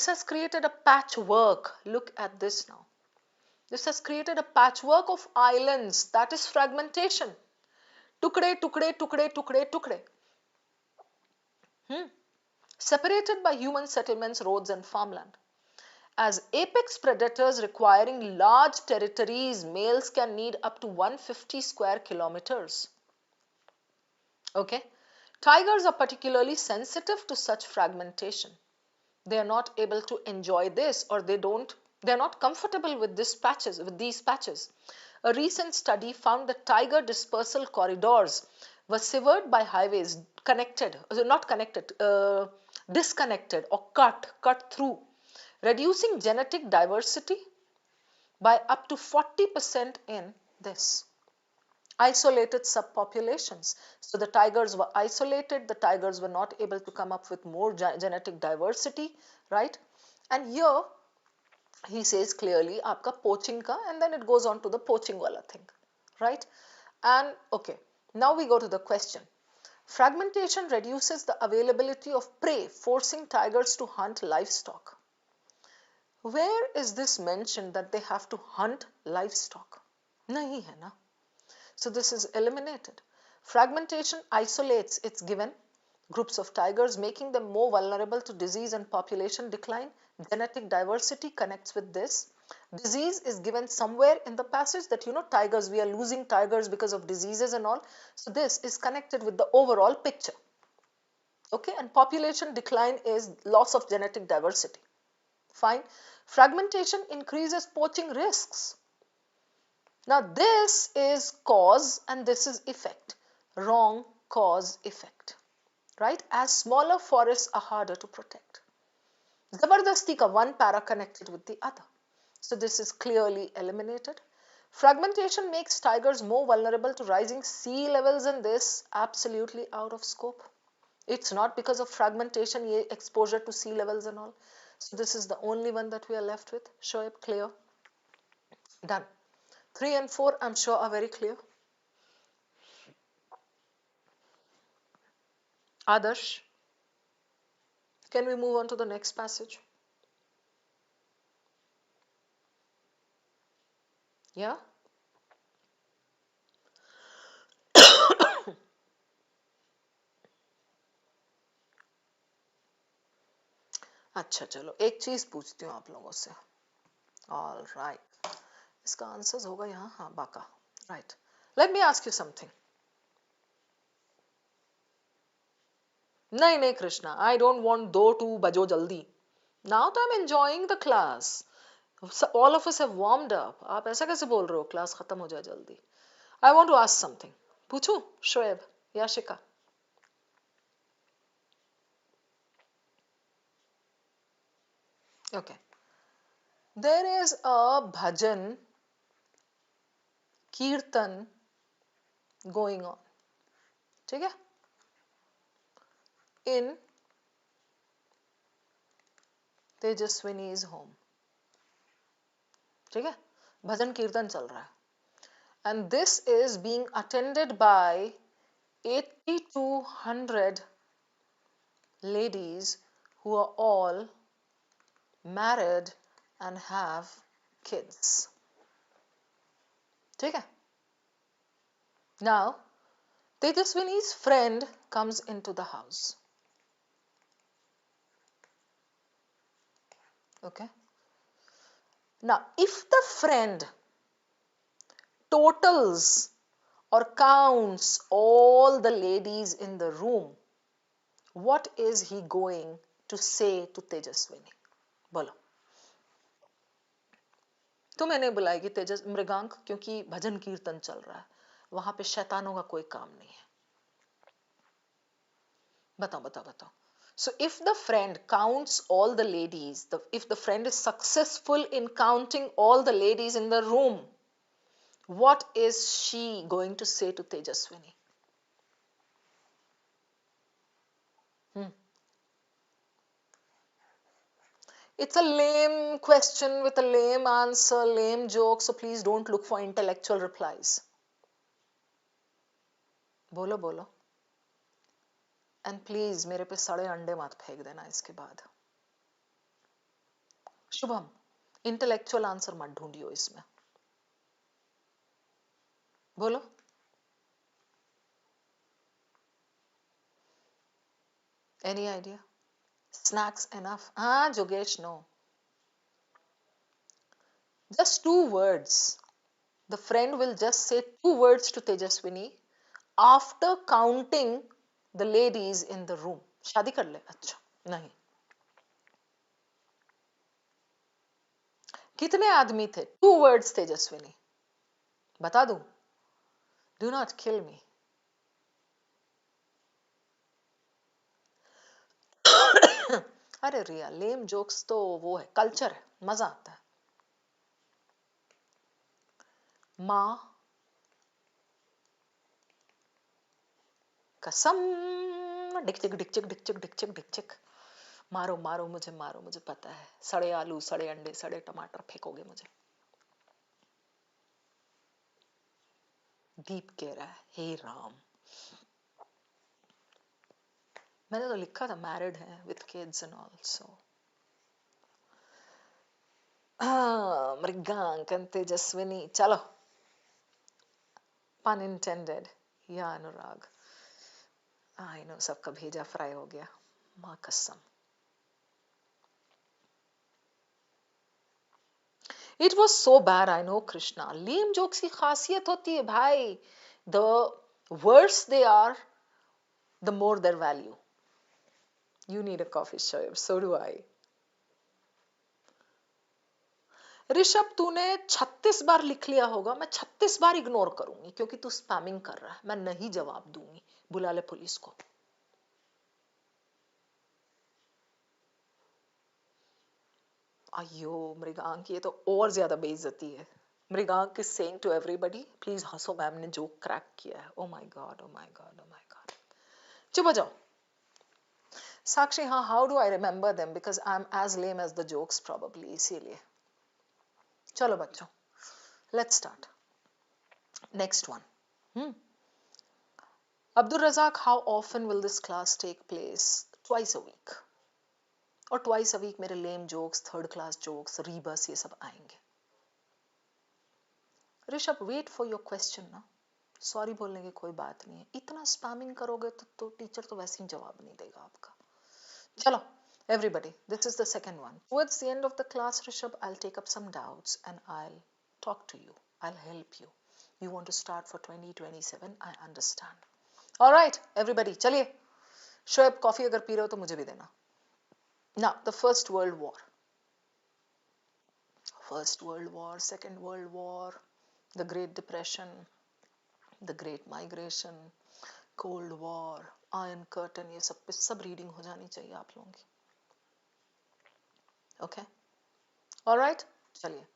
has created a patchwork. Look at this now. This has created a patchwork of islands. That is fragmentation. Tukde. Separated by human settlements, roads and farmland. As apex predators requiring large territories, males can need up to 150 square kilometers. Okay. Tigers are particularly sensitive to such fragmentation. They are not able to enjoy this, or they are not comfortable with these patches. A recent study found that tiger dispersal corridors were severed by highways disconnected or cut through, reducing genetic diversity by up to 40% in this. Isolated subpopulations. So the tigers were isolated, the tigers were not able to come up with more genetic diversity, right? And here he says clearly aapka poaching ka, and then it goes on to the poaching wala thing, right? And okay, now we go to the question. Fragmentation reduces the availability of prey, forcing tigers to hunt livestock. Where is this mentioned that they have to hunt livestock? Nahi hai na. So this is eliminated. Fragmentation isolates its given groups of tigers, making them more vulnerable to disease and population decline. Genetic diversity connects with this. Disease is given somewhere in the passage that, tigers, we are losing tigers because of diseases and all. So this is connected with the overall picture. Okay, and population decline is loss of genetic diversity. Fine. Fragmentation increases poaching risks. Now this is cause and this is effect. Wrong, cause, effect. Right? As smaller forests are harder to protect. Zabardasti ka one para connected with the other. So this is clearly eliminated. Fragmentation makes tigers more vulnerable to rising sea levels, and this absolutely out of scope. It's not because of fragmentation, exposure to sea levels and all. So this is the only one that we are left with. Shoaib, clear? Done. 3 and 4 I'm sure are very clear. Adarsh, can we move on to the next passage? Yeah? अच्छा चलो एक चीज पूछती हूँ आप लोगों से. All right. इसका आंसर होगा यहाँ, हाँ बाका. Right. Let me ask you something. नहीं कृष्णा, I don't want दो to बजो जल्दी. Now तो I'm enjoying the class. All of us have warmed up. आप ऐसा कैसे बोल रहे हो क्लास खत्म हो जाए जल्दी? I want to ask something. पूछूं शोएब या शिका? Okay. There is a bhajan, kirtan going on. ठीक है? In Tejaswini's home. ठीक है? भजन कीर्तन चल रहा है, and this is being attended by 80 to 100 ladies who are all married and have kids. ठीक है? Now, Tejaswini's friend comes into the house. Okay? Now, if the friend totals or counts all the ladies in the room, what is he going to say to Tejaswini? बोलो. तो मैंने बुलाई कि तेजस मृगांक, क्योंकि भजन कीर्तन चल रहा है, वहां पे शैतानों का कोई काम नहीं है. बताओ बताओ बताओ. So if the friend counts all the ladies, if the friend is successful in counting all the ladies in the room, what is she going to say to Tejaswini? It's a lame question with a lame answer, lame joke, so please don't look for intellectual replies. बोलो बोलो. And please मेरे पे सड़े अंडे मत फेंक देना इसके बाद. शुभम, इंटेलेक्चुअल आंसर मत ढूंढियो इसमें. बोलो. Any idea? Snacks enough? Ah, Jogesh, no. Just 2 words. The friend will just say 2 words to Tejaswini after counting the ladies in the room. शादी कर ले? अच्छा, नहीं. कितने आदमी थे? 2 words तेजस्विनी. बता दूं? Do not kill me. अरे रिया, लेम जोक्स तो वो है, कल्चर है, मजा आता है. माँ कसम, डिकचिक डिकचिक डिकचिक डिकचिक डिकचिक. मारो मारो मुझे पता है. सड़े आलू, सड़े अंडे, सड़े टमाटर फेंकोगे मुझे. दीप कह रहा है, हे राम. मैंने तो लिखा था मैरिड है with kids and all. So Mrigank and Tejaswini. चलो, pun intended. या अनुराग, आई नो, सबका भेजा फ्राई हो गया. माँ कसम. It was so bad, I know, Krishna. Lame jokes की खासियत होती है भाई. The worse they are, the more their value. You need a coffee, Shoaib. So do I. Rishabh, तूने 36 बार लिख लिया होगा. मैं 36 बार इग्नोर करूंगी क्योंकि तू स्पैमिंग कर रहा है. मैं नहीं जवाब दूंगी. बुला ले पुलिस को. अयो मृगांक, ये तो और ज्यादा बेइज्जती है. Mrigank is saying to everybody, please हंसो, मैम ने जोक क्रैक किया है. Oh my God, oh my God, oh my God. चुप हो जाओ. साक्षी, हाँ, how do I remember them, because I am as lame as the jokes probably, इसीलिए. चलो बच्चों, let's start. Next one. Abdul Razak, how often will this class take place? Twice a week. और twice a week मेरे lame jokes, third class jokes, rebus, ये सब आएंगे. Rishabh, wait for your question ना. Sorry बोलने की कोई बात नहीं है. इतना स्पैमिंग करोगे तो टीचर तो वैसे ही जवाब नहीं देगा आपका. चलो everybody, this is the second one. Towards the end of the class, Rishabh, I'll take up some doubts and I'll talk to you. I'll help you. You want to start for 2027, I understand. All right, everybody, चलिए. Shoaib, coffee अगर P रहे हो तो मुझे भी देना. Now, the First World War. First World War, Second World War, the Great Depression, the Great Migration, Cold War, Iron Curtain, ये सब पे सब रीडिंग हो जानी चाहिए आप लोगों की. Okay, all right, चलिए.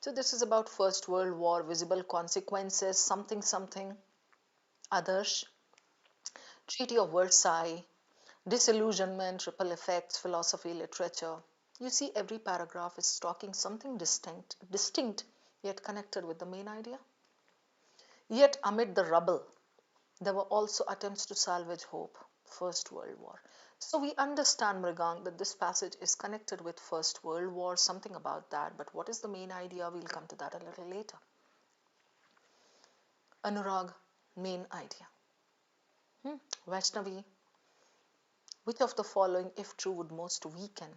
So this is about First World War, visible consequences, something something. Adarsh, Treaty of Versailles, disillusionment, ripple effects, philosophy, literature. You see, every paragraph is talking something distinct yet connected with the main idea. Yet amid the rubble, there were also attempts to salvage hope. First World War. So we understand, Mrigang, that this passage is connected with First World War, something about that. But what is the main idea? We'll come to that a little later. Anurag, main idea. Vaishnavi, which of the following, if true, would most weaken?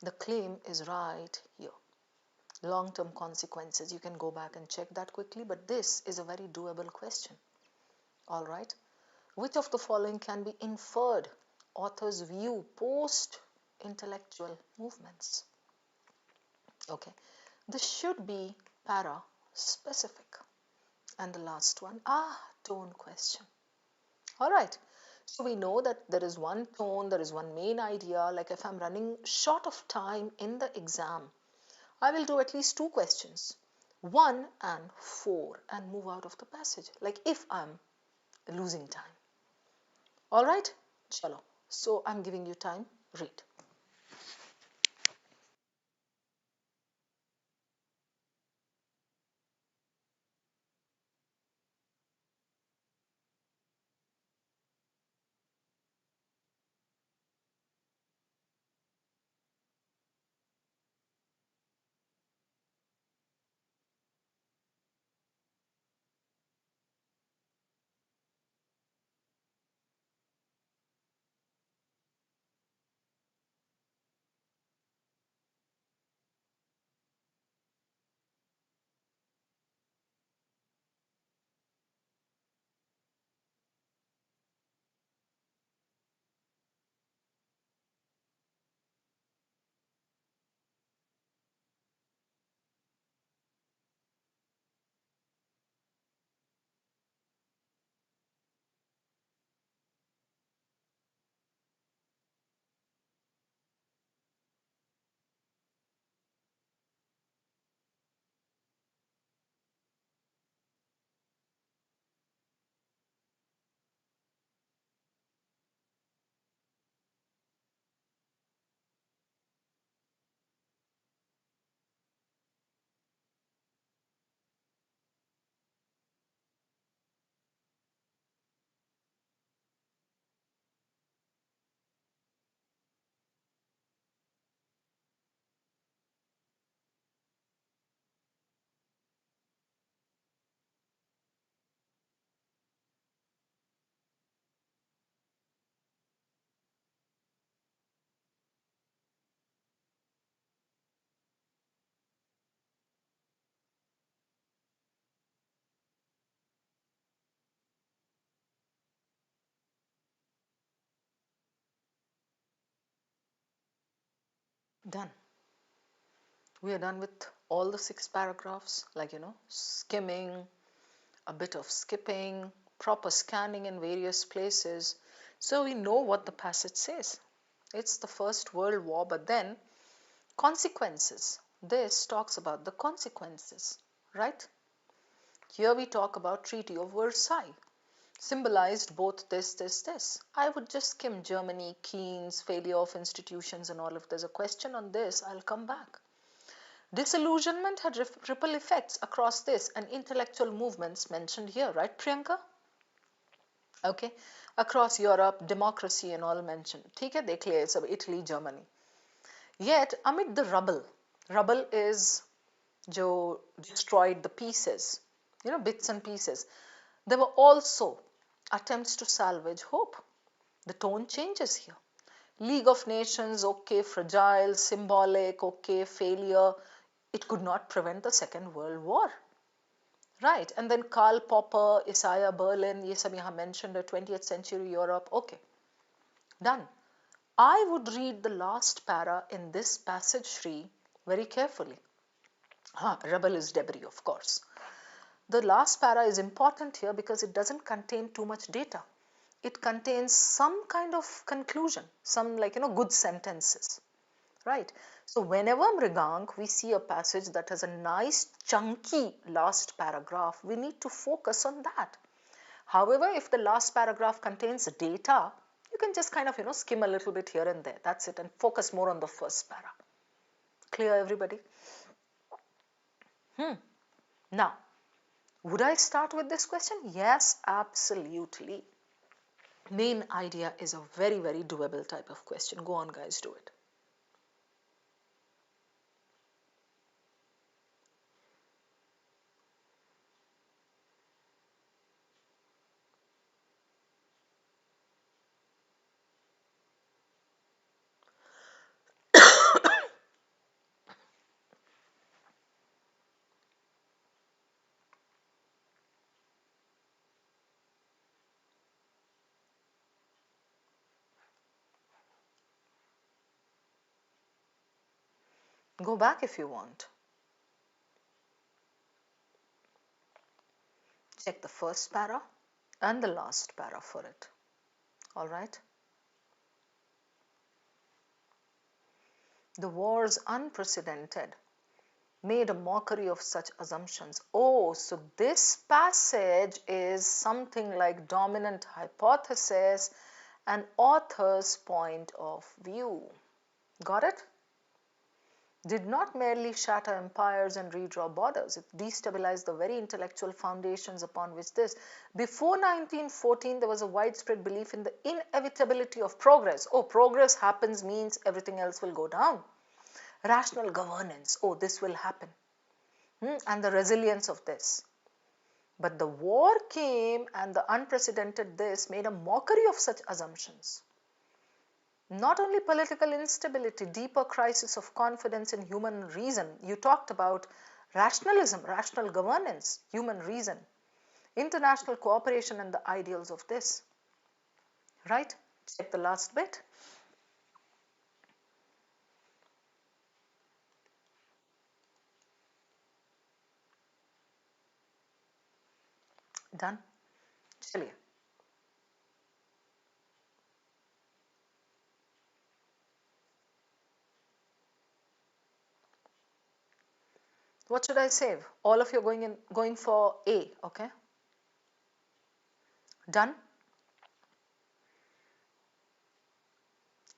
The claim is right here. Long-term consequences. You can go back and check that quickly, but this is a very doable question. All right. Which of the following can be inferred? Author's view post-intellectual movements. Okay. This should be para-specific. And the last one, tone question. All right. So we know that there is one tone, there is one main idea. Like if I'm running short of time in the exam, I will do at least 2 questions, 1 and 4, and move out of the passage. Like if I'm losing time. All right, chalo. So I'm giving you time. Read. Done. We are done with all the 6 paragraphs, like, skimming, a bit of skipping, proper scanning in various places. So we know what the passage says. It's the First World War, but then consequences. This talks about the consequences, right? Here we talk about Treaty of Versailles. Symbolized both this. I would just skim Germany, Keynes, failure of institutions and all. If there's a question on this, I'll come back. Disillusionment had ripple effects across this and intellectual movements mentioned here, right, Priyanka? Okay, across Europe, democracy and all mentioned. ठीक है, देख लिया सब Italy, Germany. Yet, amid the rubble is जो destroyed the pieces, bits and pieces. There were also attempts to salvage hope. The tone changes here. League of Nations, okay, fragile, symbolic, okay, failure. It could not prevent the Second World War. Right, and then Karl Popper, Isaiah Berlin, ये सब यहाँ mentioned, 20th century Europe, okay, done. I would read the last para in this passage, Shri, very carefully. Rebel is debris, of course. The last para is important here because it doesn't contain too much data. It contains some kind of conclusion, some good sentences, right? So whenever, Mrigank, we see a passage that has a nice chunky last paragraph, we need to focus on that. However, if the last paragraph contains data, you can just kind of, skim a little bit here and there. That's it, and focus more on the first para. Clear, everybody? Now, would I start with this question? Yes, absolutely. Main idea is a very, very doable type of question. Go on, guys, do it. Go back if you want. Check the first para and the last para for it. All right. The war's unprecedented made a mockery of such assumptions. Oh, so this passage is something like dominant hypothesis and author's point of view. Got it? Did not merely shatter empires and redraw borders, it destabilized the very intellectual foundations upon which this. Before 1914, there was a widespread belief in the inevitability of progress. Oh, progress happens means everything else will go down. Rational governance, oh, this will happen. And the resilience of this. But the war came and the unprecedented this made a mockery of such assumptions. Not only political instability, deeper crisis of confidence in human reason. You talked about rationalism, rational governance, human reason, international cooperation and the ideals of this. Right? Check the last bit. Done? Chaliye. What should I save? All of you are going for A, okay? Done?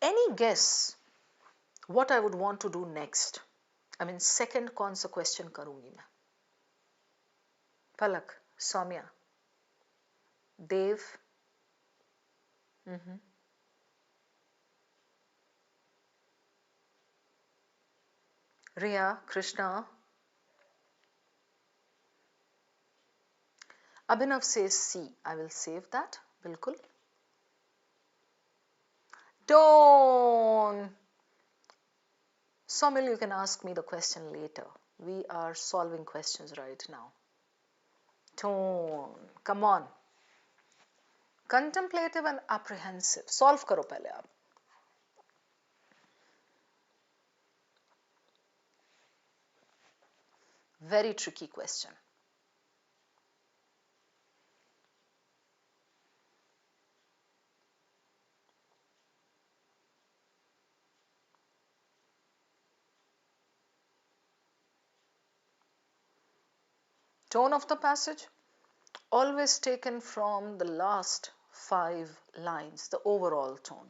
Any guess what I would want to do next? I mean, second कौन सा question करूँगी मैं? Palak, Soumya, Dev, Riya, Krishna. Abhinav says C. I will save that. Bilkul. Don't. Somil, you can ask me the question later. We are solving questions right now. Tone. Come on. Contemplative and apprehensive. Solve karo pehle aap. Very tricky question. Tone of the passage, always taken from the last 5 lines, the overall tone.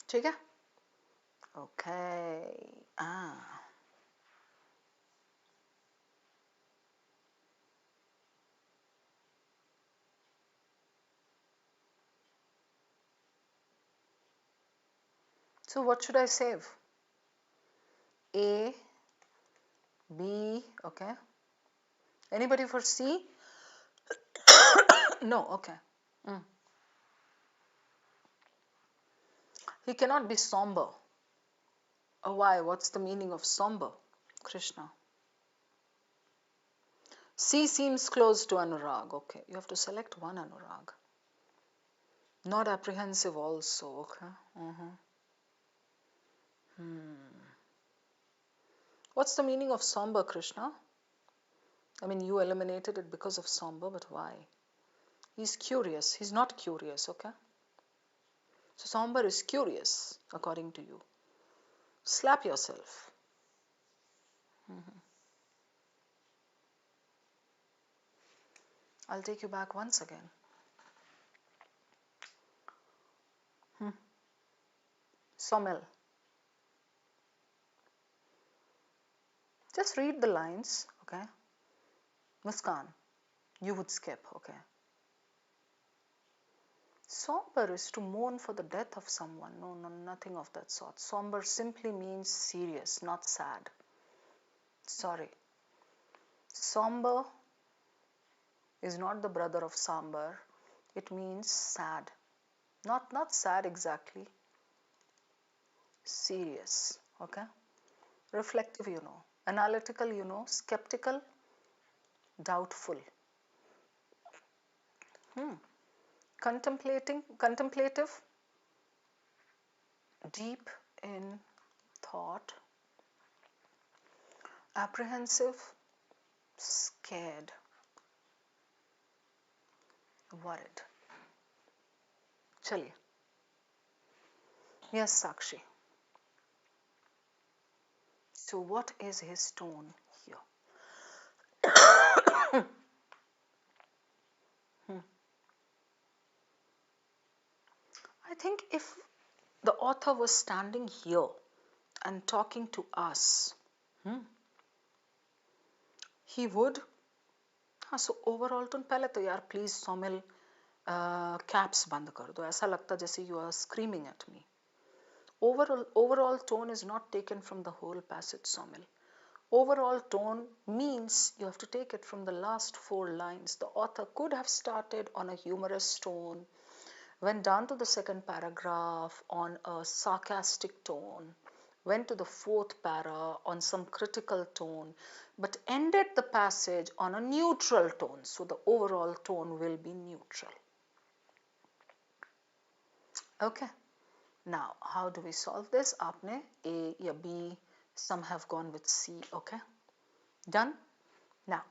ठीक है? Okay. So what should I save? A, B, okay. Anybody for C? No, okay. He cannot be somber. Oh, why? What's the meaning of somber? Krishna. C seems close to Anurag. Okay, you have to select one Anurag. Not apprehensive also. Okay. What's the meaning of somber, Krishna? I mean, you eliminated it because of somber, but why? He's curious. He's not curious, okay? So somber is curious, according to you. Slap yourself. I'll take you back once again. Somel. Just read the lines, okay? Muskan, you would skip, okay? Somber is to mourn for the death of someone. No, no, nothing of that sort. Somber simply means serious, not sad. Sorry. Somber is not the brother of Sambar. It means sad. Not sad exactly. Serious, okay? Reflective, you know. Analytical, you know. Skeptical, doubtful. Contemplative, deep in thought. Apprehensive, scared, worried. Chaliye. Yes, Sakshi. So what is his tone here? I think if the author was standing here and talking to us, he would. हाँ, so overall tone पहले तो यार please Somil caps बंद कर दो. ऐसा लगता जैसे you are screaming at me. Overall tone is not taken from the whole passage, Somil. Overall tone means you have to take it from the last 4 lines. The author could have started on a humorous tone, went down to the second paragraph on a sarcastic tone, went to the 4th para on some critical tone, but ended the passage on a neutral tone. So the overall tone will be neutral. Okay. Now, how do we solve this? Aapne A या B, some have gone with C, okay? Done? Now,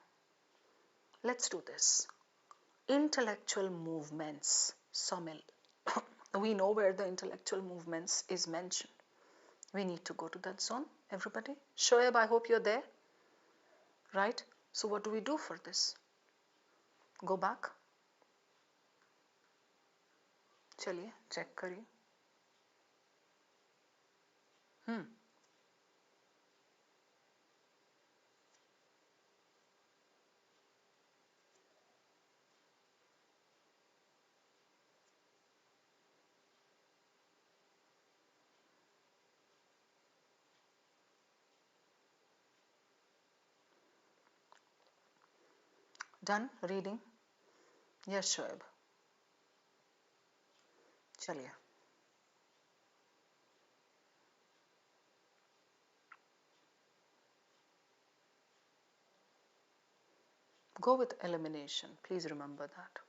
let's do this. Intellectual movements, Somil. We know where the intellectual movements is mentioned. We need to go to that zone, everybody. Shoaib, I hope you're there. Right? So what do we do for this? Go back. Chaliye, check kariye. Done reading? Yes, Shoaib. Chaliye. Go with elimination. Please remember that.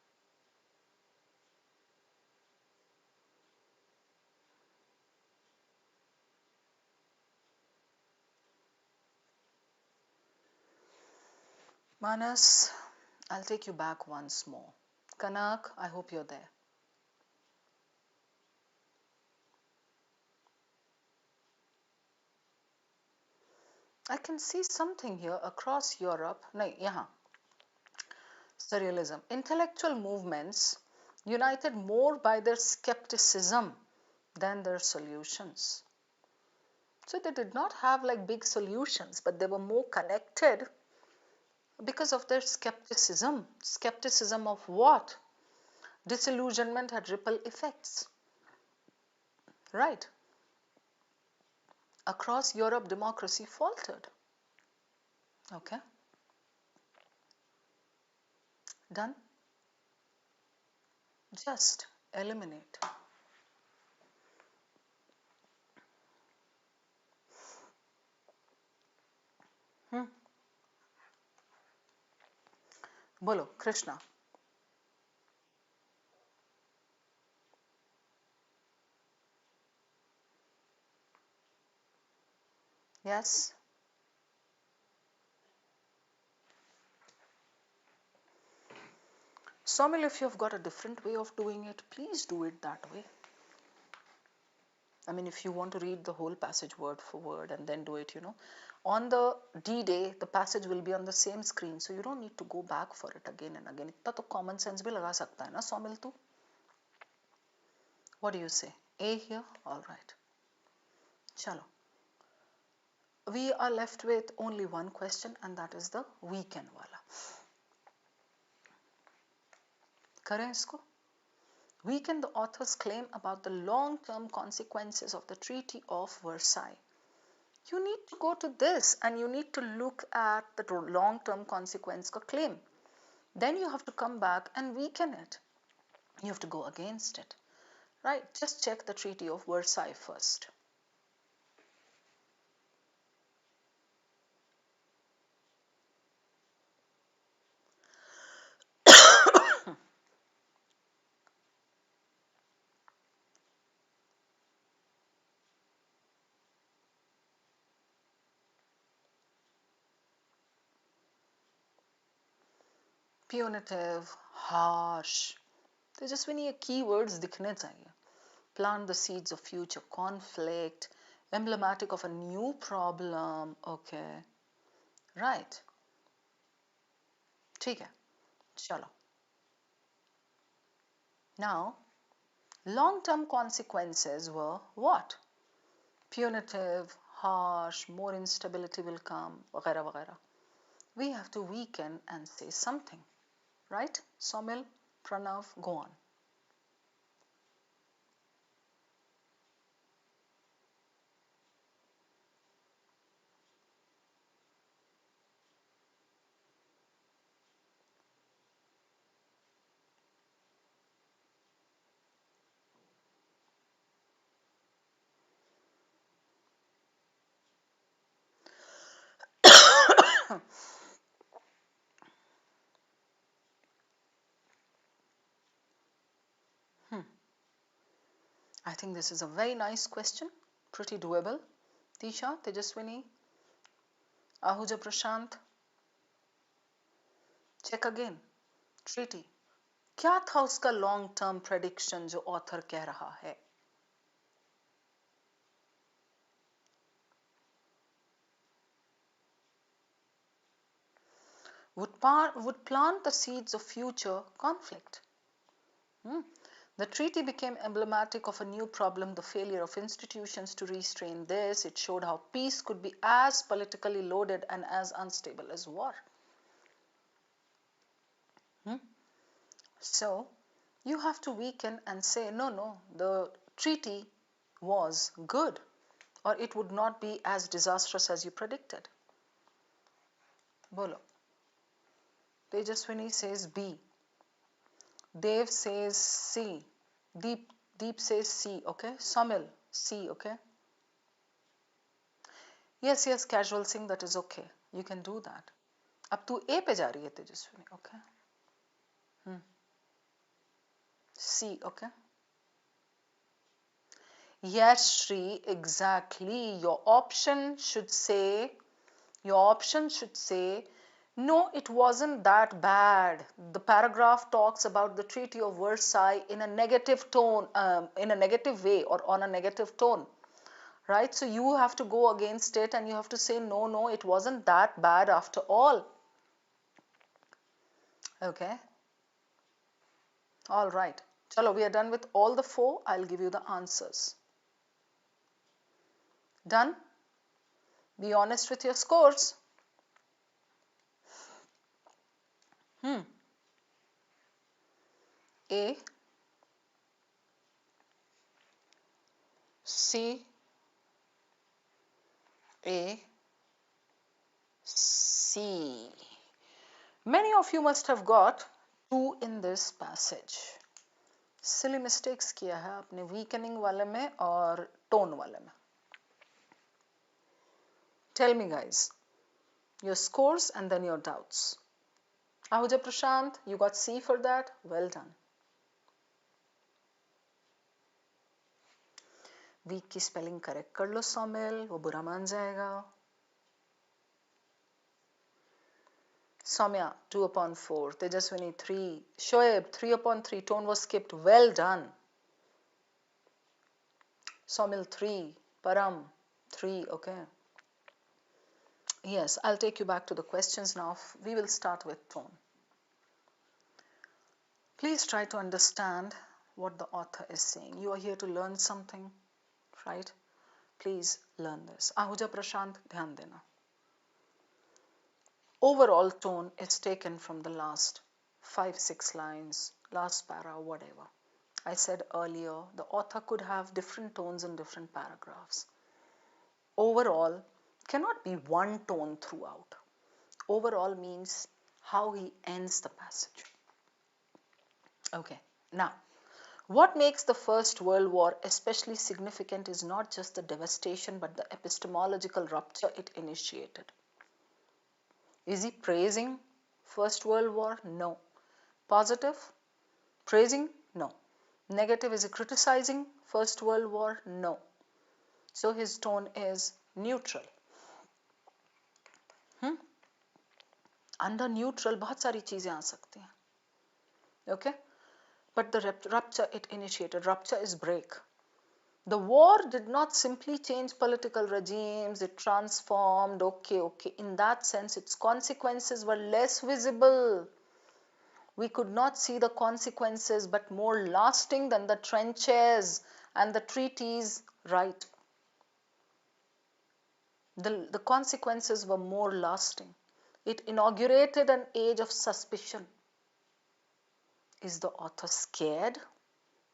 Manas, I'll take you back once more. Kanak, I hope you're there. I can see something here across Europe. Nahi, yahan. Surrealism. Intellectual movements united more by their skepticism than their solutions. So they did not have like big solutions, but they were more connected because of their skepticism. Skepticism of what? Disillusionment had ripple effects. Right? Across Europe, democracy faltered. Okay? Done? Just eliminate. Bolo, Krishna. Yes? Somil, if you've got a different way of doing it, please do it that way. I mean, if you want to read the whole passage word for word and then do it, On the D-Day, the passage will be on the same screen, so you don't need to go back for it again and again. इतना तो common sense भी लगा सकता है ना सौमिल तू? What do you say? A here? All right. Chalo. We are left with only one question, and that is the weekend wala. करें इसको? Weekend, the authors claim about the long-term consequences of the Treaty of Versailles. You need to go to this and you need to look at the long-term consequence ka claim. Then you have to come back and weaken it. You have to go against it. Right? Just check the Treaty of Versailles first. Punitive, harsh. Tejaswini ये keywords दिखने चाहिए. Plant the seeds of future conflict, emblematic of a new problem. Okay. Right. ठीक है. चलो. Now, long-term consequences were what? Punitive, harsh, more instability will come, वगैरह वगैरह. We have to weaken and say something. Right? Somil, Pranav, go on. I think this is a very nice question, pretty doable. Tisha, Tejaswini, Ahuja Prashant. Check again. Treaty. क्या था उसका long term prediction जो author कह रहा है? Would plant the seeds of future conflict. The treaty became emblematic of a new problem, the failure of institutions to restrain this. It showed how peace could be as politically loaded and as unstable as war. So, you have to weaken and say, no, the treaty was good, or it would not be as disastrous as you predicted. Bolo. Tejaswini says B. Dev says C. Deep says C, okay? Samil, C, okay? Yes, casual sing, that is okay. You can do that. अब तू A पे जा रही है Tejaswini, okay? C, okay? Yes, Shri, exactly. Your option should say, no, it wasn't that bad. The paragraph talks about the Treaty of Versailles in a negative tone, in a negative way or on a negative tone, right? So you have to go against it and you have to say, no, it wasn't that bad after all. Okay. All right. Chalo, we are done with all the 4. I'll give you the answers. Done? Be honest with your scores. A, C, A, C. Many of you must have got 2 in this passage. Silly mistakes किया है आपने weakening वाले में और tone वाले में. Tell me guys, your scores and then your doubts. Ahuja Prashant, you got C for that? Well done. Weak की spelling correct कर लो Somil, वो बुरा मान जाएगा. Soumya, 2/4. Tejaswini, 3. Shoaib, 3/3. Tone was skipped. Well done. Somil, 3. Param, 3. Okay. Yes, I'll take you back to the questions now. We will start with tone. Please try to understand what the author is saying. You are here to learn something, right? Please learn this. Ahuja Prashant, dhyan dena. Overall tone is taken from the last 5-6 lines, last para, whatever. I said earlier, the author could have different tones in different paragraphs. Overall cannot be one tone throughout. Overall means how he ends the passage. Okay, now, what makes the First World War especially significant is not just the devastation but the epistemological rupture it initiated. Is he praising First World War? No. Positive? Praising? No. Negative? Is he criticizing First World War? No. So his tone is neutral. Under neutral बहुत सारी चीजें आ सकती हैं. Okay? But the rupture it initiated. Rupture is break. The war did not simply change political regimes, it transformed, okay. In that sense, its consequences were less visible. We could not see the consequences, but more lasting than the trenches and the treaties, right? The consequences were more lasting. It inaugurated an age of suspicion. Is the author scared?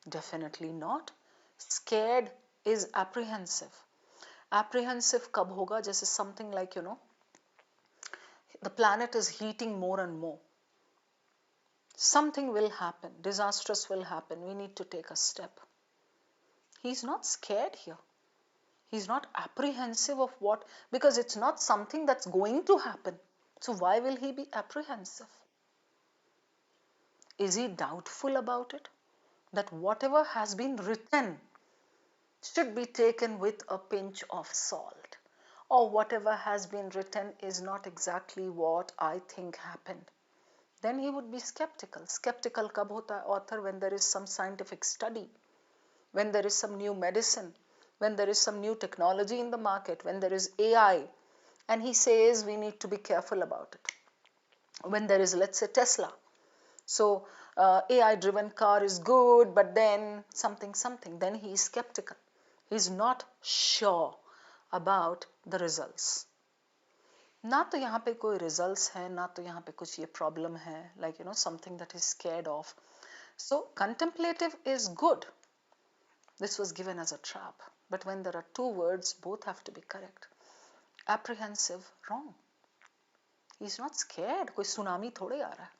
Definitely not. Scared is apprehensive. Apprehensive कब होगा? जैसे something like, the planet is heating more and more. Something will happen, disastrous will happen, we need to take a step. He's not scared here. He's not apprehensive of what, because it's not something that's going to happen. So why will he be apprehensive? Is he doubtful about it? That whatever has been written should be taken with a pinch of salt, or whatever has been written is not exactly what I think happened. Then he would be skeptical. Skeptical kab hota hai author? When there is some scientific study, when there is some new medicine, when there is some new technology in the market, when there is AI, and he says we need to be careful about it. When there is, let's say, Tesla. So AI driven car is good, but then something, then he is skeptical. He is not sure about the results. ना तो यहाँ पे कोई results है, ना तो यहाँ पे कुछ ये problem है, like something that is scared of. So contemplative is good. This was given as a trap, but when there are two words, both have to be correct. Apprehensive, wrong. He's not scared. कोई tsunami थोड़े आ रहा है,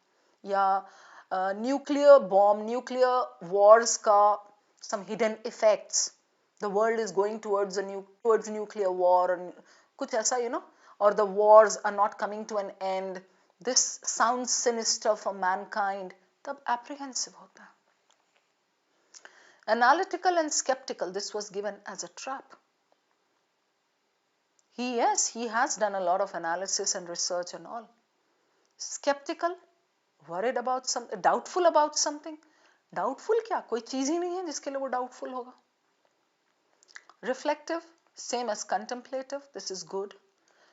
या nuclear bomb, nuclear wars का some hidden effects. The world is going towards nuclear war, or कुछ ऐसा, or the wars are not coming to an end. This sounds sinister for mankind. तब apprehensive होता है. Analytical and skeptical, this was given as a trap. He has done a lot of analysis and research and all. Skeptical, worried about something, doubtful about something. Doubtful क्या? कोई चीज ही नहीं है जिसके लिए वो doubtful होगा. Reflective, same as contemplative, this is good.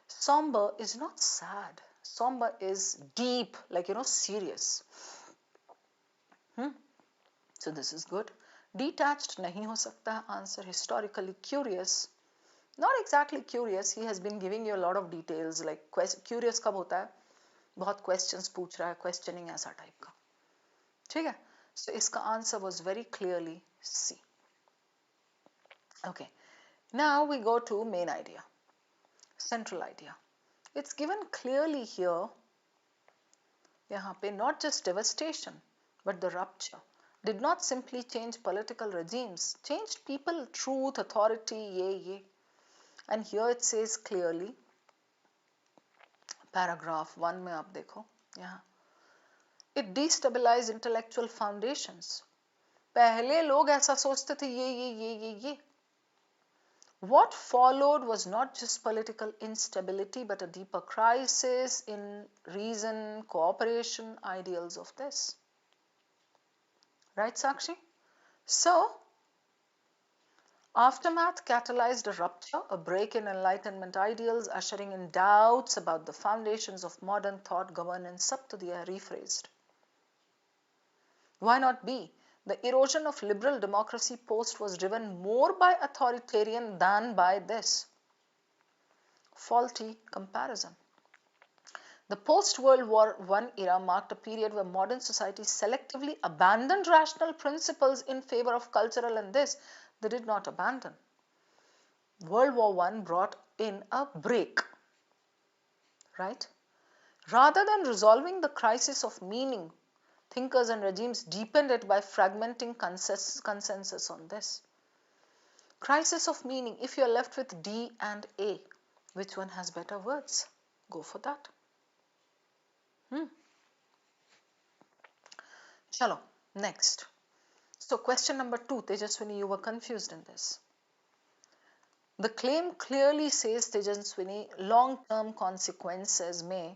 Somber is not sad. Somber is deep, like serious. So this is good. Detached नहीं हो सकता. Answer historically curious. Not exactly curious. He has been giving you a lot of details. Like curious कब होता है? बहुत questions पूछ रहा है, questioning ऐसा type का. ठीक है? So इसका answer was very clearly C. Okay. Now we go to main idea. Central idea. It's given clearly here. यहाँ पे not just devastation, but the rupture did not simply change political regimes, changed people, truth, authority, ye. And here it says clearly, paragraph 1 में आप देखो यहाँ, it destabilized intellectual foundations. पहले लोग ऐसा सोचते थे ये. What followed was not just political instability, but a deeper crisis in reason, cooperation, ideals of this. Right, Sakshi? So, Aftermath catalyzed a rupture, a break in Enlightenment ideals, ushering in doubts about the foundations of modern thought governance. Sab to diya, rephrased. Why not B? The erosion of liberal democracy post was driven more by authoritarian than by this. Faulty comparison. The post-World War I era marked a period where modern society selectively abandoned rational principles in favor of cultural and this they did not abandon. World War I brought in a break, right? Rather than resolving the crisis of meaning, thinkers and regimes deepened it by fragmenting consensus on this. Crisis of meaning, if you are left with D and A, which one has better words? Go for that. Chalo, next. So question number 2, Tejaswini, you were confused in this. The claim clearly says, Tejaswini, long-term consequences may.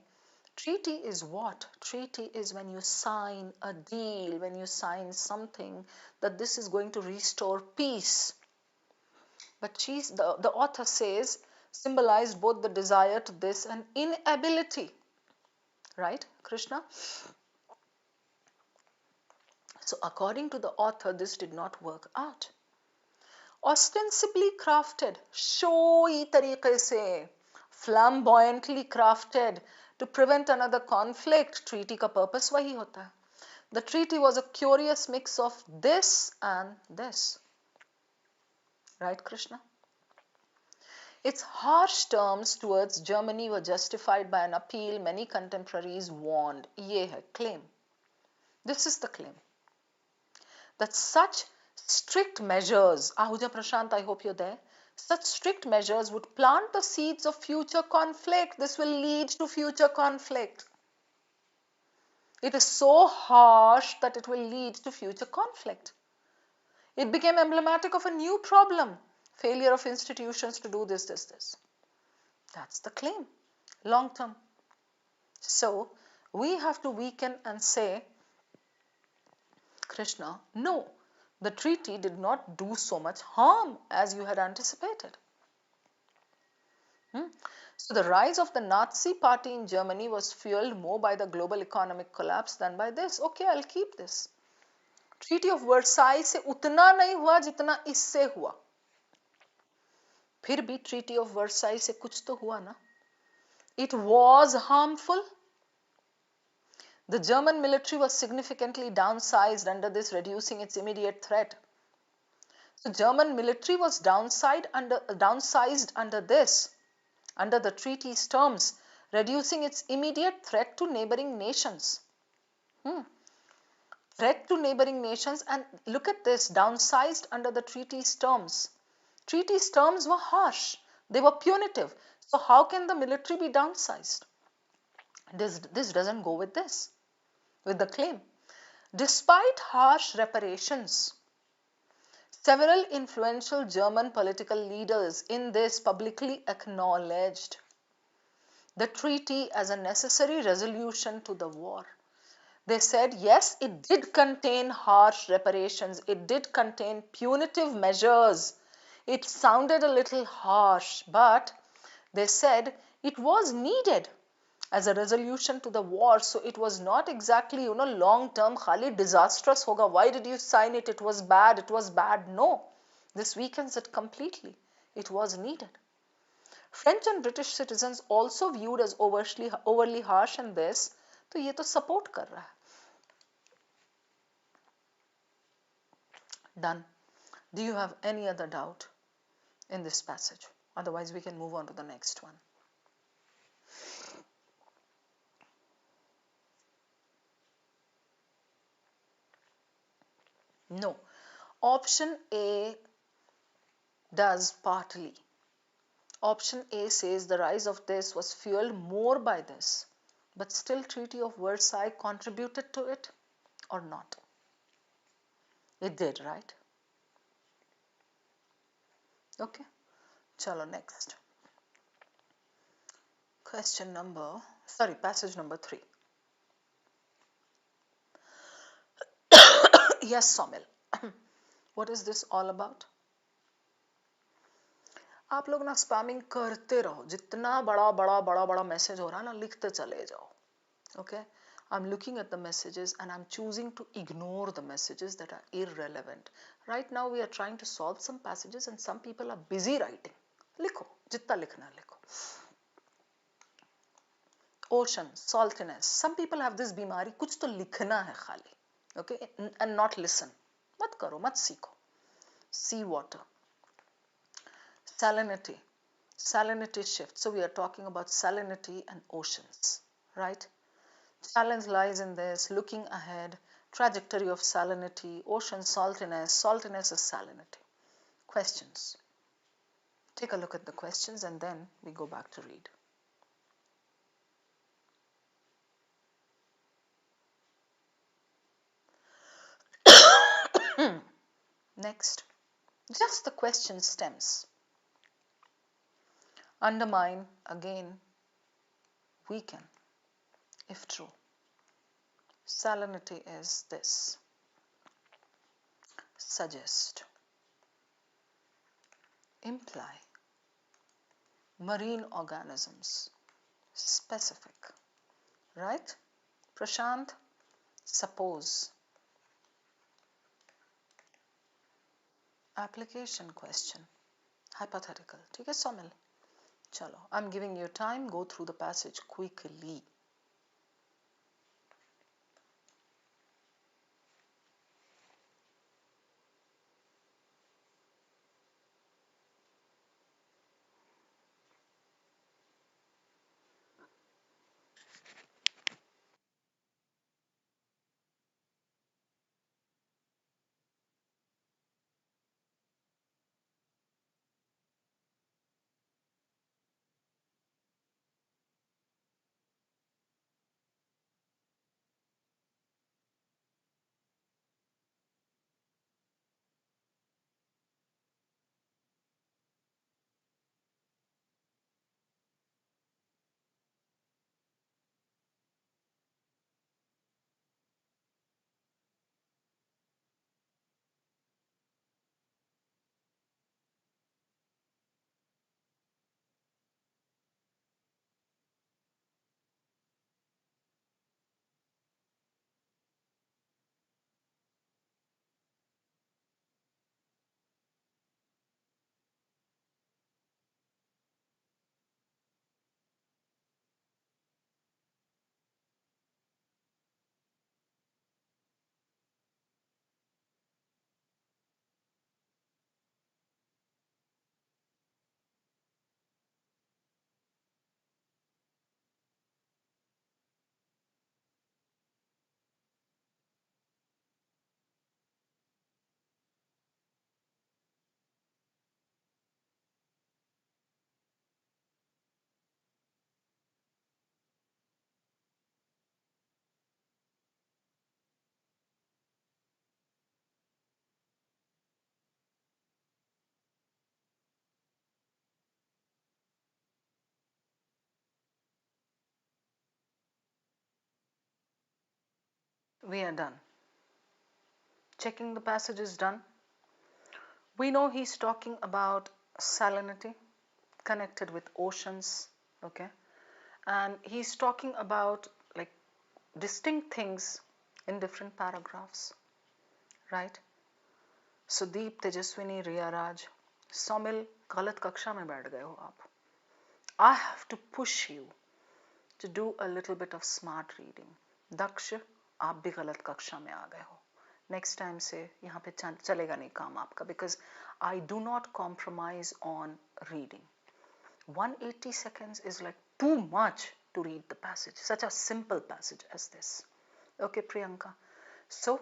Treaty is what? Treaty is when you sign a deal, when you sign something that this is going to restore peace. But the author says, symbolized both the desire to this and inability. Right, Krishna? So according to the author, this did not work out. Ostensibly crafted, showy tariqe se, flamboyantly crafted to prevent another conflict, treaty ka purpose wahi hota hai. The treaty was a curious mix of this and this. Right, Krishna? Its harsh terms towards Germany were justified by an appeal many contemporaries warned. Ye hai claim. This is the claim. That such strict measures, Ahuja Prashant, I hope you're there. Such strict measures would plant the seeds of future conflict. This will lead to future conflict. It is so harsh that it will lead to future conflict. It became emblematic of a new problem. Failure of institutions to do this. That's the claim. Long term. So, we have to weaken and say, Krishna, no, the treaty did not do so much harm as you had anticipated. So the rise of the Nazi party in Germany was fueled more by the global economic collapse than by this. Okay, I'll keep this. Treaty of Versailles से उतना नहीं हुआ जितना इससे हुआ. फिर भी Treaty of Versailles से कुछ तो हुआ ना. It was harmful. The German military was significantly downsized under this, reducing its immediate threat. So German military was downsized under this, under the treaty's terms, reducing its immediate threat to neighboring nations. Threat to neighboring nations, and look at this, downsized under the treaty's terms. Treaty's terms were harsh, they were punitive. So how can the military be downsized? This doesn't go with this, with the claim. Despite harsh reparations, several influential German political leaders in this publicly acknowledged the treaty as a necessary resolution to the war. They said, yes, it did contain harsh reparations, it did contain punitive measures. It sounded a little harsh, but they said it was needed as a resolution to the war. So it was not exactly, long term, khali disastrous hoga. Why did you sign it? It was bad. No, this weakens it completely. It was needed. French and British citizens also viewed as overly harsh in this. तो ये तो support कर रहा है. Done. Do you have any other doubt in this passage? Otherwise, we can move on to the next one. No. Option A does partly. Option A says the rise of this was fueled more by this, but still Treaty of Versailles contributed to it or not? It did, right? Okay. Chalo, next. Passage number 3. Yes, Somil. What is this all about? आप लोग ना spamming करते रहो, जितना बड़ा बड़ा बड़ा बड़ा मैसेज हो रहा है ना लिखते चले जाओ. Okay, I'm looking at the messages and I'm choosing to ignore the messages that are irrelevant. Right now we are trying to solve some passages and some people are busy writing. लिखो, जितना लिखना है लिखो. Ocean, saltiness. Some people have this बीमारी, कुछ तो लिखना है खाली. Okay, and not listen. मत करो, मत सीखो. Sea water. Salinity. Salinity shift. So we are talking about salinity and oceans, right? Challenge lies in this, looking ahead, trajectory of salinity, ocean saltiness, saltiness is salinity. Questions. Take a look at the questions and then we go back to read. Next, just the question stems. Undermine, again, weaken, if true. Salinity is this. Suggest. Imply. Marine organisms. Specific. Right? Prashant? Suppose. Application question. Hypothetical. ठीक है सोमिल? चलो, I'm giving you time. Go through the passage quickly. We are done. Checking the passage is done. We know he's talking about salinity connected with oceans, okay? And he's talking about like distinct things in different paragraphs, right? Sudeep, Tejaswini, रियाराज, Somil, गलत कक्षा में बैठ गए हो आप. I have to push you to do a little bit of smart reading. दक्ष, आप भी गलत कक्षा में आ गए हो. Next time से यहाँ पे चलेगा नहीं काम आपका, because I do not compromise on reading. 180 seconds is like too much to read the passage, such a simple passage as this. Okay, Priyanka. So,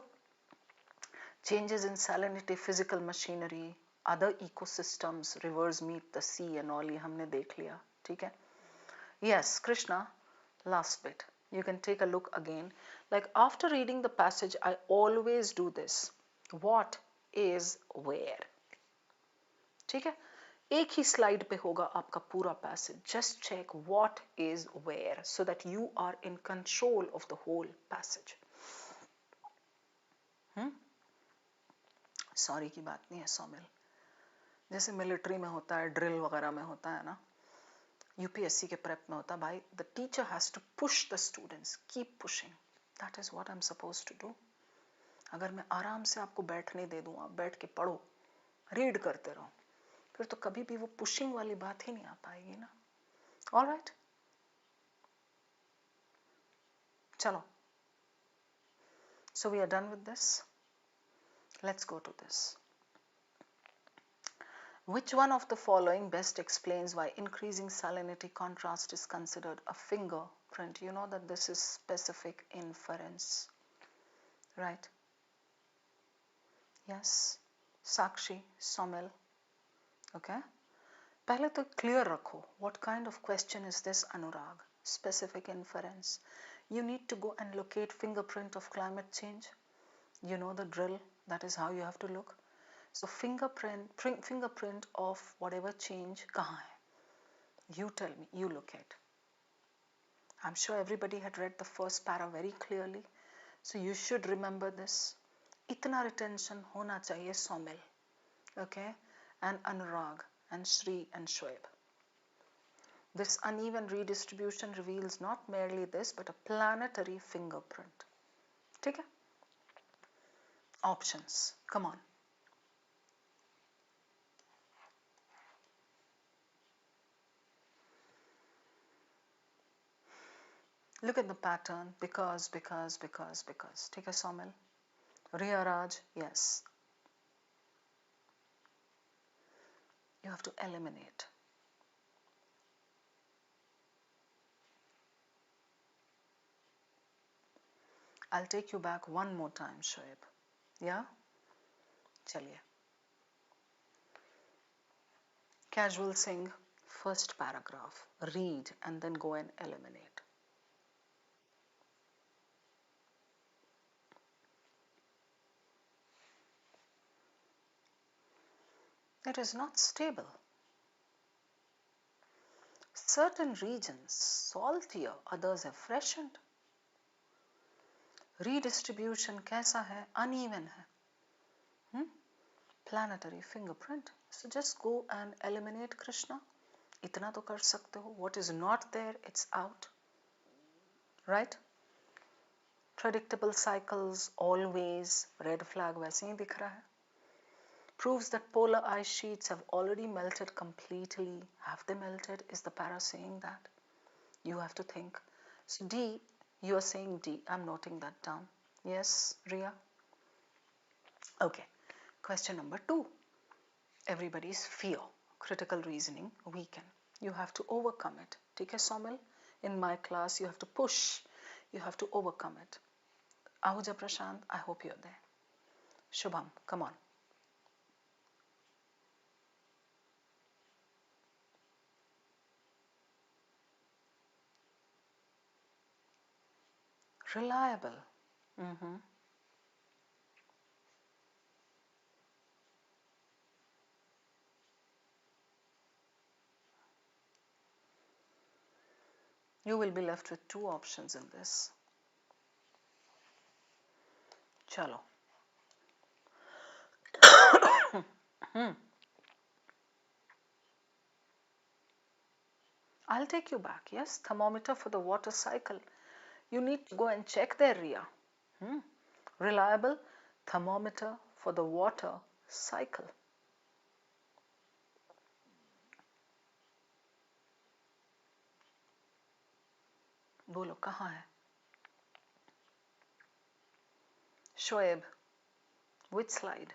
changes in salinity, physical machinery, other ecosystems, rivers meet the sea and all, ये हमने देख लिया, ठीक है? Yes, Krishna, last bit. You can take a look again. Like after reading the passage, I always do this. What is where? ठीक है? एक ही slide पे होगा आपका पूरा passage. Just check what is where so that you are in control of the whole passage. Sorry की बात नहीं है सोमिल. जैसे मिलिट्री में होता है, ड्रिल वगैरह में होता है ना, यूपीएससी के प्रेप में होता है, भाई the teacher has to push the students, keep pushing, that is what I am suppose to do. अगर मैं आराम से आपको बैठने दे दूँ, आप बैठ के पढ़ो, रीड करते रहो, फिर तो कभी भी वो पुशिंग वाली बात ही नहीं आ पाएगी ना। ऑलराइट, चलो, so we are done with this. Let's go to this. Which one of the following best explains why increasing salinity contrast is considered a fingerprint? You know that this is specific inference, right? Yes, Sakshi, Somil. Okay. पहले तो clear रखो. What kind of question is this, Anurag? Specific inference. You need to go and locate fingerprint of climate change. You know the drill. That is how you have to look. So fingerprint of whatever change कहाँ है? You tell me, you locate. I'm sure everybody had read the first para very clearly. So you should remember this. इतना retention होना चाहिए Somil, okay, and Anurag and Shri and Shoaib. This uneven redistribution reveals not merely this but a planetary fingerprint. ठीक है? Options, come on. Look at the pattern, because. ठीक है Somil? Riya Raj, yes. You have to eliminate. I'll take you back one more time, Shoaib. Yeah? Chaliye. Casual Singh, first paragraph. Read and then go and eliminate. It is not stable. Certain regions saltier, others have freshened. Redistribution कैसा है? Uneven है. Planetary fingerprint. So just go and eliminate, Krishna. इतना तो कर सकते हो. What is not there, it's out. Right? Predictable cycles, always. Red flag वैसे ही दिख रहा है. Proves that polar ice sheets have already melted completely. Have they melted? Is the para saying that? You have to think. So D, you are saying D. I'm noting that down. Yes, Ria? Okay. Question number 2. Everybody's fear. Critical reasoning weaken. You have to overcome it. ठीक है Somil? In my class, you have to push. You have to overcome it. Ahuja Prashant, I hope you're there. Shubham, come on. Reliable. You will be left with 2 options in this. Chalo. I'll take you back. Yes, thermometer for the water cycle. You need to go and check there, Ria. Reliable thermometer for the water cycle. बोलो कहाँ है? Shoaib, which slide?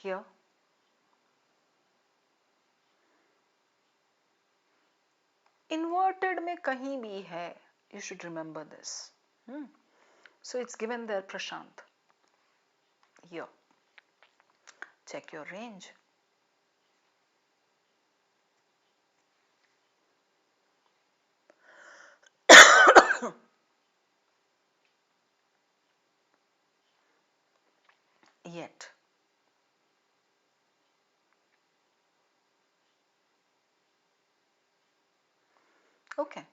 Here. Inverted में कहीं भी है. You should remember this. So it's given there, Prashant. Here. Check your range. Yet. Okay.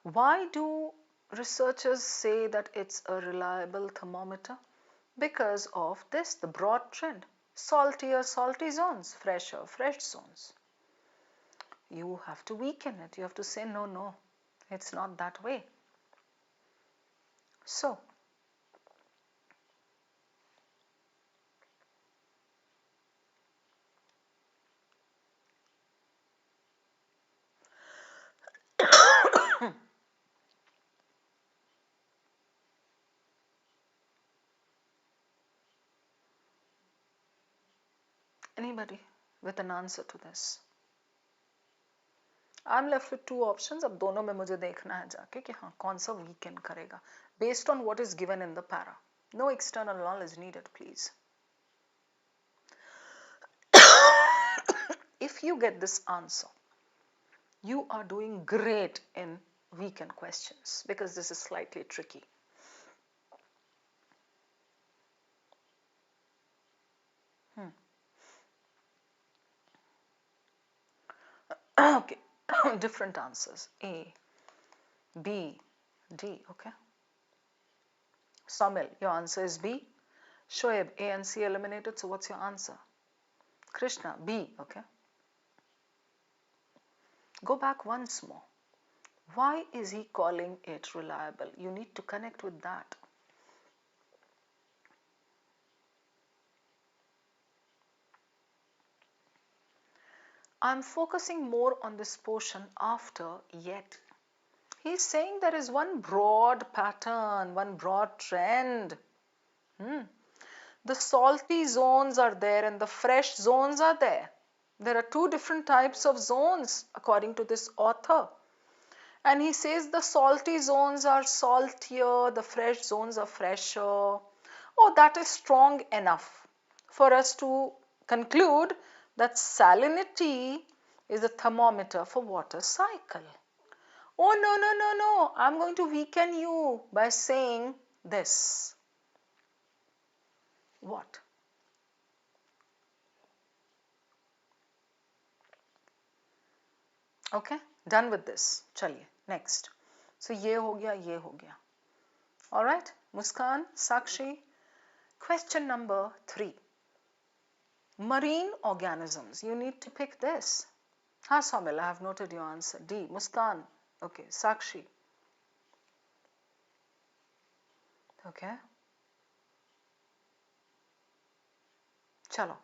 Why do researchers say that it's a reliable thermometer? Because of this, the broad trend. Saltier, salty zones, fresher, fresh zones. You have to weaken it. You have to say, no, no, it's not that way. So, anybody with an answer to this? I'm left with two options. अब दोनों में मुझे देखना है जाके कि हाँ कौन सा weaken करेगा based on what is given in the para. No external knowledge needed, please. If you get this answer, you are doing great in weekend questions because this is slightly tricky. Okay, different answers. A, B, D, okay. Samil, your answer is B. Shoaib, A and C eliminated, so what's your answer? Krishna, B, okay. Go back once more. Why is he calling it reliable? You need to connect with that. I'm focusing more on this portion after yet. He's saying there is one broad pattern, one broad trend. The salty zones are there and the fresh zones are there. There are two different types of zones according to this author. And he says the salty zones are saltier, the fresh zones are fresher. Oh, that is strong enough for us to conclude that salinity is a thermometer for water cycle. Oh, no, no, no, no. I'm going to weaken you by saying this. What? Okay, done with this. चलिए, next. So ये हो गया, ये हो गया. All right, Muskan, Sakshi. Question number 3. Marine organisms. You need to pick this. Ha, Somil, I have noted your answer. D. Muskan. Okay, Sakshi. Okay. Chalo.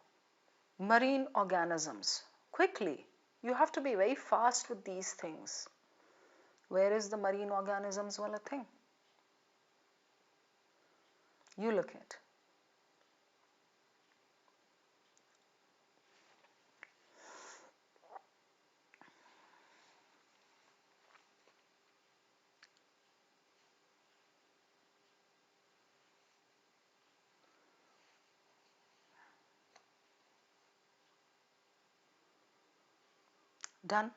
Marine organisms. Quickly. You have to be very fast with these things. Where is the marine organisms wala thing? You look at. Done?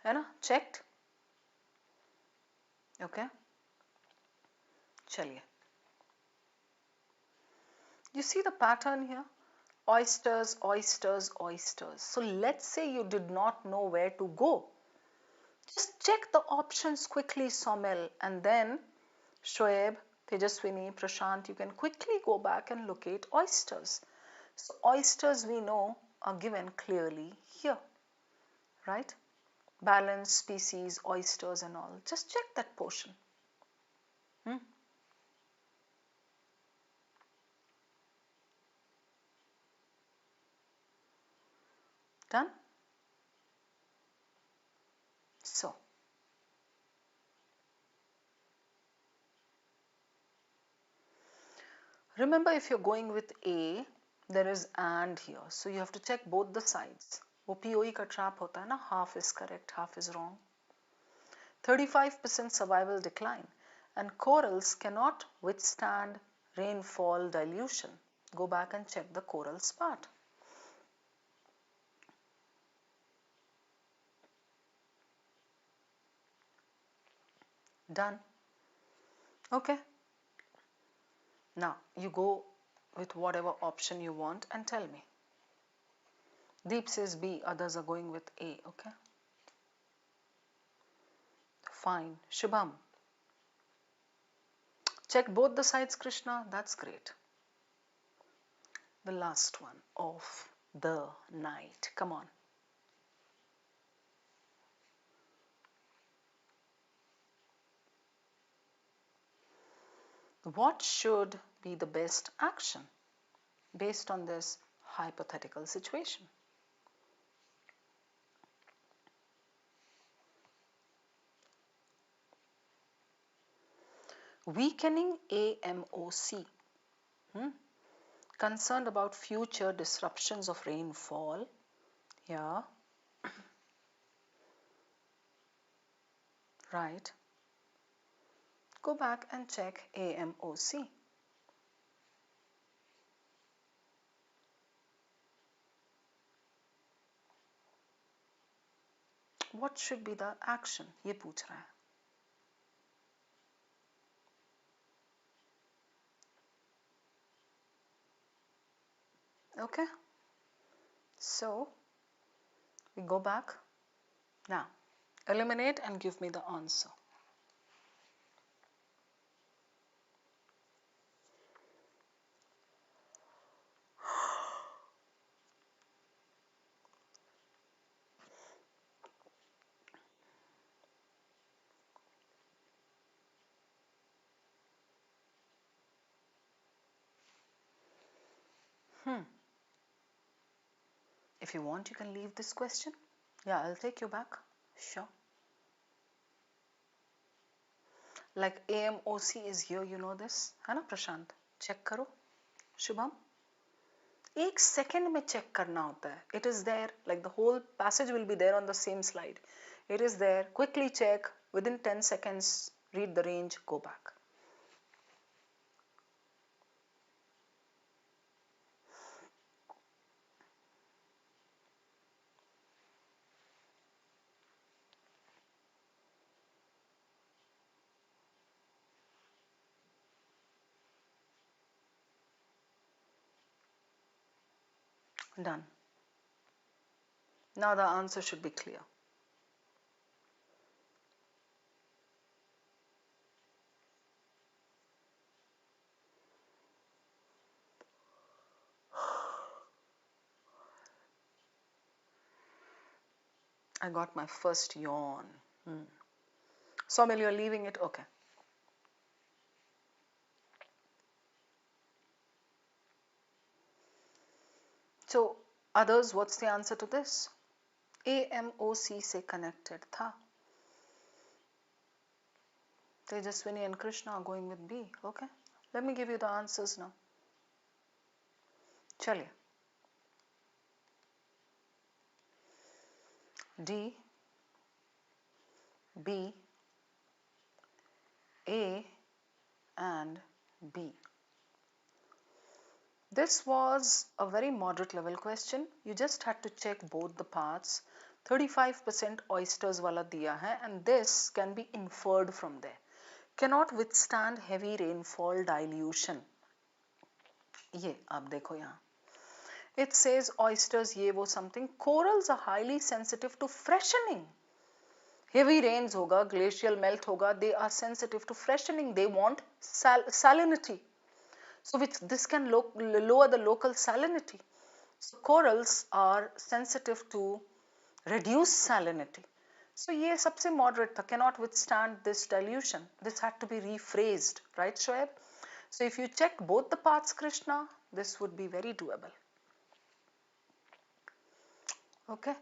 है ना? Checked? Okay. चलिए. You see the pattern here? Oysters, oysters, oysters. So let's say you did not know where to go. Just check the options quickly, Somil, and then Shoaib, Tejaswini, Prashant, you can quickly go back and locate oysters. So oysters we know are given clearly here, right? Balance, species, oysters and all. Just check that portion. Done? So, remember if you're going with A, there is and here. So you have to check both the sides. वो POE का trap होता है ना, half is correct, half is wrong. 35% survival decline and corals cannot withstand rainfall dilution. Go back and check the corals part. Done? Okay. Now you go with whatever option you want and tell me. Deep says B, others are going with A, okay? Fine. Shubham. Check both the sides, Krishna. That's great. The last one of the night. Come on. What should be the best action based on this hypothetical situation? Weakening AMOC. Concerned about future disruptions of rainfall. Yeah. Right. Go back and check AMOC. What should be the action? ये पूछ रहा है. Okay. So we go back. Now eliminate and give me the answer. If you want, you can leave this question. Yeah, I'll take you back. Sure. Like AMOC is here, you know this, है ना प्रशांत? Check करो. Shubham? 1 second में check करना होता है. It is there, like the whole passage will be there on the same slide. It is there. Quickly check. Within 10 seconds, read the range, go back. Done. Now the answer should be clear. I got my first yawn. Somil, you're leaving it? Okay. So, others, what's the answer to this? AMOC से connected था. Tejaswini and Krishna are going with B. Okay. Let me give you the answers now. Chaliye. D, B, A and B. This was a very moderate level question. You just had to check both the parts. 35% oysters wala diya hai, and this can be inferred from there. Cannot withstand heavy rainfall dilution. Ye aap dekho yahan. It says oysters ye wo something. Corals are highly sensitive to freshening. Heavy rains hoga, glacial melt hoga, they are sensitive to freshening. They want salinity. So this can lower the local salinity. So corals are sensitive to reduced salinity. So ये सबसे moderate था, cannot withstand this dilution. This had to be rephrased, right Shoaib? So if you check both the parts, Krishna, this would be very doable. Okay.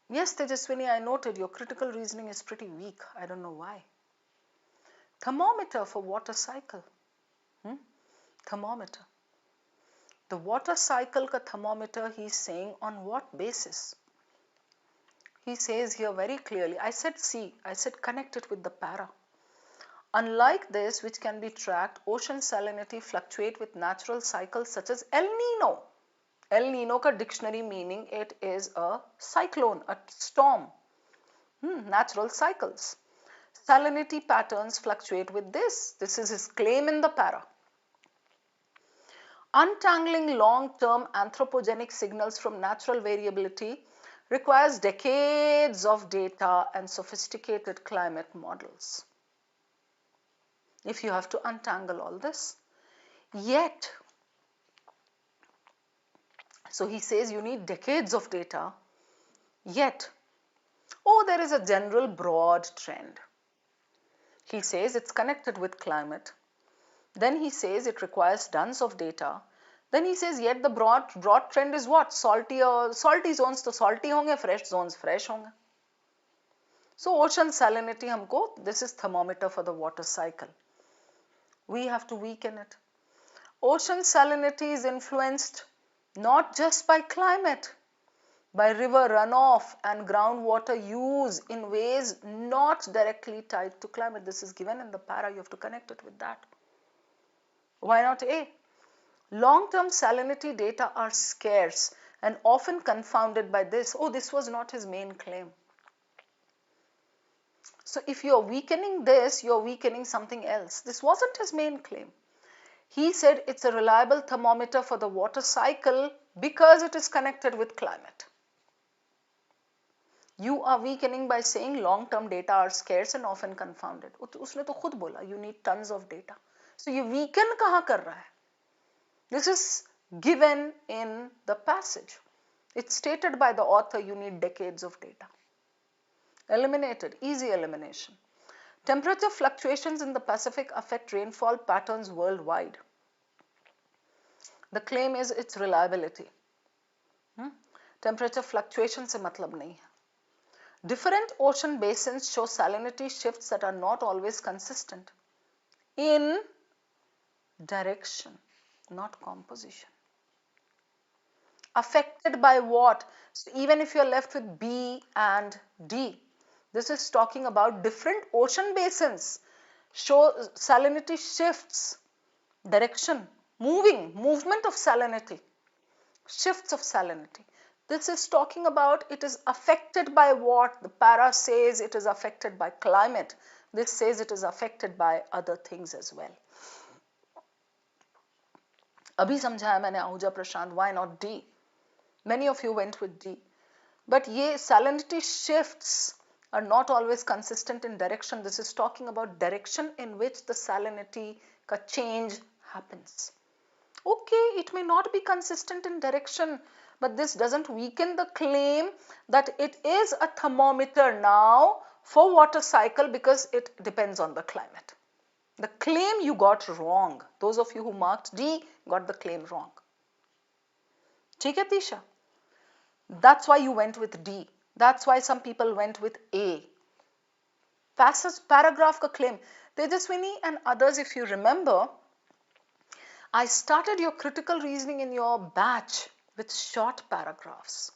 Yes, Tejaswini, I noted your critical reasoning is pretty weak. I don't know why. Thermometer for water cycle. Thermometer. The water cycle ka thermometer, he is saying on what basis? He says here very clearly, I said C, I said connect it with the para. Unlike this, which can be tracked, ocean salinity fluctuate with natural cycles such as El Nino. El Nino ka dictionary meaning, it is a cyclone, a storm. Natural cycles. Salinity patterns fluctuate with this. This is his claim in the para. Untangling long-term anthropogenic signals from natural variability requires decades of data and sophisticated climate models. If you have to untangle all this, yet, so he says you need decades of data, yet, oh, there is a general broad trend. He says it's connected with climate. Then he says it requires tons of data. Then he says yet the broad trend is what? Salty zones तो salty होंगे, fresh zones fresh होंगे. So ocean salinity हमको, this is thermometer for the water cycle. We have to weaken it. Ocean salinity is influenced not just by climate, by river runoff and groundwater use in ways not directly tied to climate. This is given in the para, you have to connect it with that. Why not A? Long-term salinity data are scarce and often confounded by this. Oh, this was not his main claim. So if you are weakening this, you are weakening something else. This wasn't his main claim. He said it's a reliable thermometer for the water cycle because it is connected with climate. You are weakening by saying long-term data are scarce and often confounded. उसने तो खुद बोला, you need tons of data. So ये weaken कहाँ कर रहा है? This is given in the passage. It's stated by the author you need decades of data. Eliminated, easy elimination. Temperature fluctuations in the Pacific affect rainfall patterns worldwide. The claim is its reliability. Temperature fluctuation से मतलब नहीं है. Different ocean basins show salinity shifts that are not always consistent in direction, not composition. Affected by what? So even if you're left with B and D, this is talking about different ocean basins show salinity shifts, direction, movement of salinity, shifts of salinity. This is talking about it is affected by what? The para says it is affected by climate. This says it is affected by other things as well. अभी समझाया मैंने आहूजा प्रशांत, why not D? Many of you went with D. But ये salinity shifts are not always consistent in direction. This is talking about direction in which the salinity का change happens. Okay, it may not be consistent in direction, but this doesn't weaken the claim that it is a thermometer now for water cycle because it depends on the climate. The claim you got wrong. Those of you who marked D got the claim wrong. ठीक है Tisha? That's why you went with D. That's why some people went with A. Passage paragraph ka claim. Tejaswini and others, if you remember, I started your critical reasoning in your batch with short paragraphs.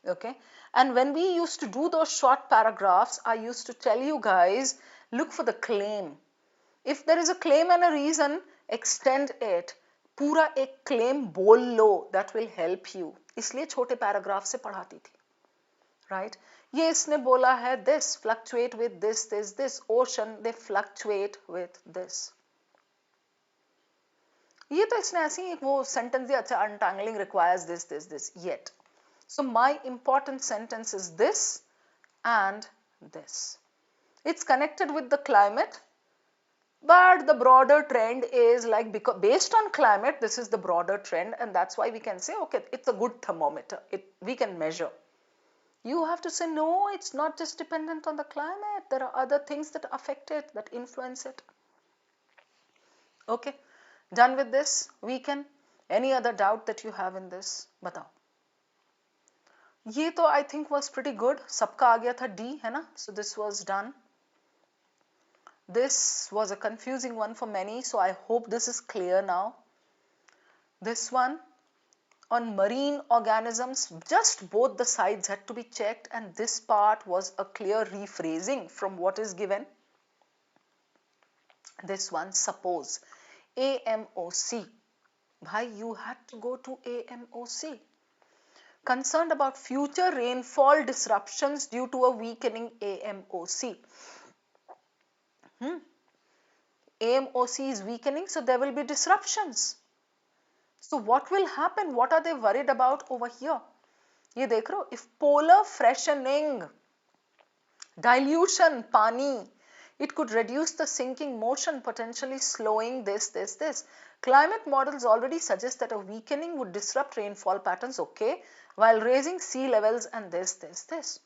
Okay? And when we used to do those short paragraphs, I used to tell you guys, look for the claim. If there is a claim and a reason, extend it. पूरा एक claim बोल लो, that will help you. इसलिए छोटे paragraph से पढ़ाती थी. Right? ये इसने बोला है this, fluctuate with this, ocean, they fluctuate with this. ये तो इसने ऐसे ही वो sentence दिया, अच्छा, untangling requires this, yet. So my important sentence is this and this. It's connected with the climate, but the broader trend is like, because based on climate, this is the broader trend, and that's why we can say, okay, it's a good thermometer. We can measure. You have to say, no, it's not just dependent on the climate. There are other things that affect it, that influence it. Okay, done with this. We can. Any other doubt that you have in this? Batao. ये तो I think was pretty good. सबका आ गया था D, है ना? So this was done. This was a confusing one for many, so I hope this is clear now. This one on marine organisms, just both the sides had to be checked, and this part was a clear rephrasing from what is given. This one, suppose, AMOC. Bhai, you had to go to AMOC. Concerned about future rainfall disruptions due to a weakening AMOC. AMOC is weakening, so there will be disruptions. So what will happen? What are they worried about over here? ये देख रहे हो, if polar freshening, dilution, पानी, it could reduce the sinking motion, potentially slowing this. Climate models already suggest that a weakening would disrupt rainfall patterns, okay, while raising sea levels and this.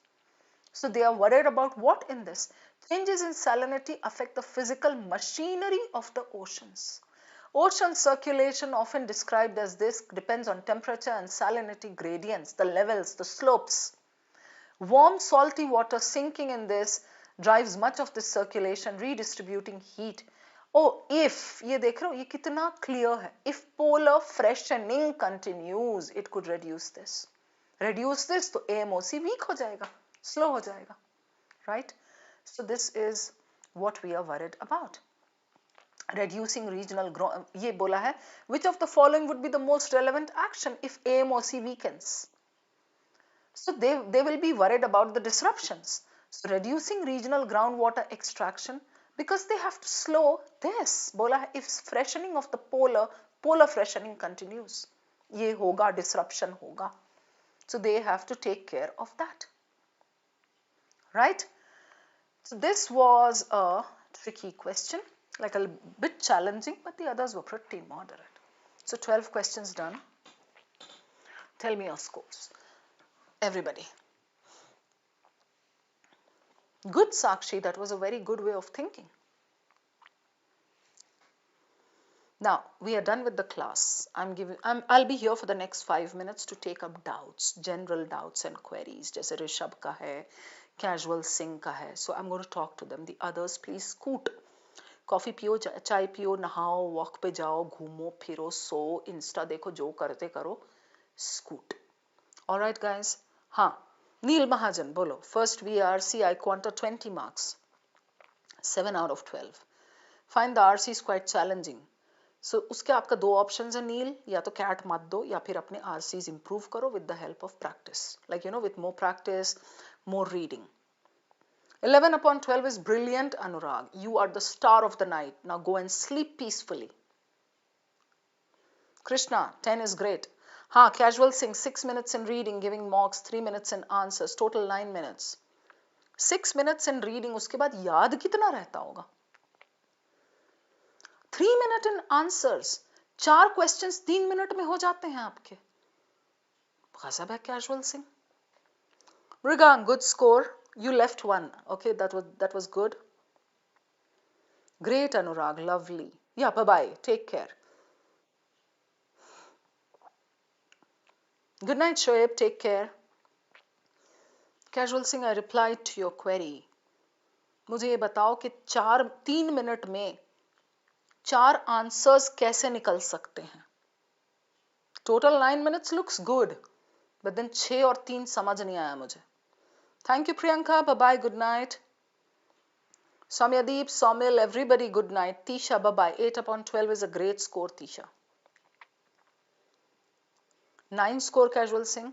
So they are worried about what in this? Changes in salinity affect the physical machinery of the oceans. Ocean circulation, often described as this, depends on temperature and salinity gradients, the levels, the slopes. Warm salty water sinking in this drives much of this circulation, redistributing heat. Oh, if, ये देख रहे हो, ये कितना clear है. If polar freshening continues, it could reduce this. Reduce this, तो AMOC weak हो जाएगा, slow हो जाएगा, right? So this is what we are worried about. Reducing regional growth, ये बोला है, which of the following would be the most relevant action if AMOC weakens? So they will be worried about the disruptions. So reducing regional groundwater extraction, because they have to slow this. बोला है, if freshening of the polar freshening continues, ये होगा, disruption होगा. So they have to take care of that. Right? So this was a tricky question, like a bit challenging, but the others were pretty moderate. So 12 questions done. Tell me your scores. Everybody. Good, Sakshi, that was a very good way of thinking. Now, we are done with the class. I'll be here for the next 5 minutes to take up doubts, general doubts and queries. जैसे ऋषभ का है, casual Singh का है. So I'm going to talk to them. The others, please scoot. Coffee पियो, चाय पियो, नहाओ, walk पे जाओ, घूमो, फिरो, सो, इंस्टा देखो, जो करते करो, scoot. All right, guys. हाँ, नील महाजन, बोलो. First VRC iQuanta 20 marks. 7 out of 12. Find the RC is quite challenging. So उसके आपका दो ऑप्शंस है नील, या तो कैट मत दो या फिर अपने RCs improve करो with the help of practice, like with more practice, more reading. 11 upon 12 is brilliant, Anurag. You are the star of the night. Now go and sleep peacefully. Krishna, 10 is great. हाँ, casual sing, 6 minutes in reading, giving mocks, 3 minutes in answers, total 9 minutes. 6 minutes in reading, उसके बाद याद कितना रहता होगा? 3 minutes in answers, 4 questions 3 minutes में हो जाते हैं आपके. गजब है casual sing. Mrigang, good score. You left one. Okay, that was good. Great, Anurag, lovely. Yeah, bye-bye. Take care. Good night, Shoaib. Take care. Casual Singh, I replied to your query. मुझे ये बताओ कि 3 minute में 4 answers कैसे निकल सकते हैं? Total 9 minutes looks good, but then 6 और 3 समझ नहीं आया मुझे. Thank you, Priyanka. Bye-bye. Good night. Soumyadeep, Soumil, everybody, good night. Tisha, bye-bye. 8 upon 12 is a great score, Tisha. 9 score, Casual Singh.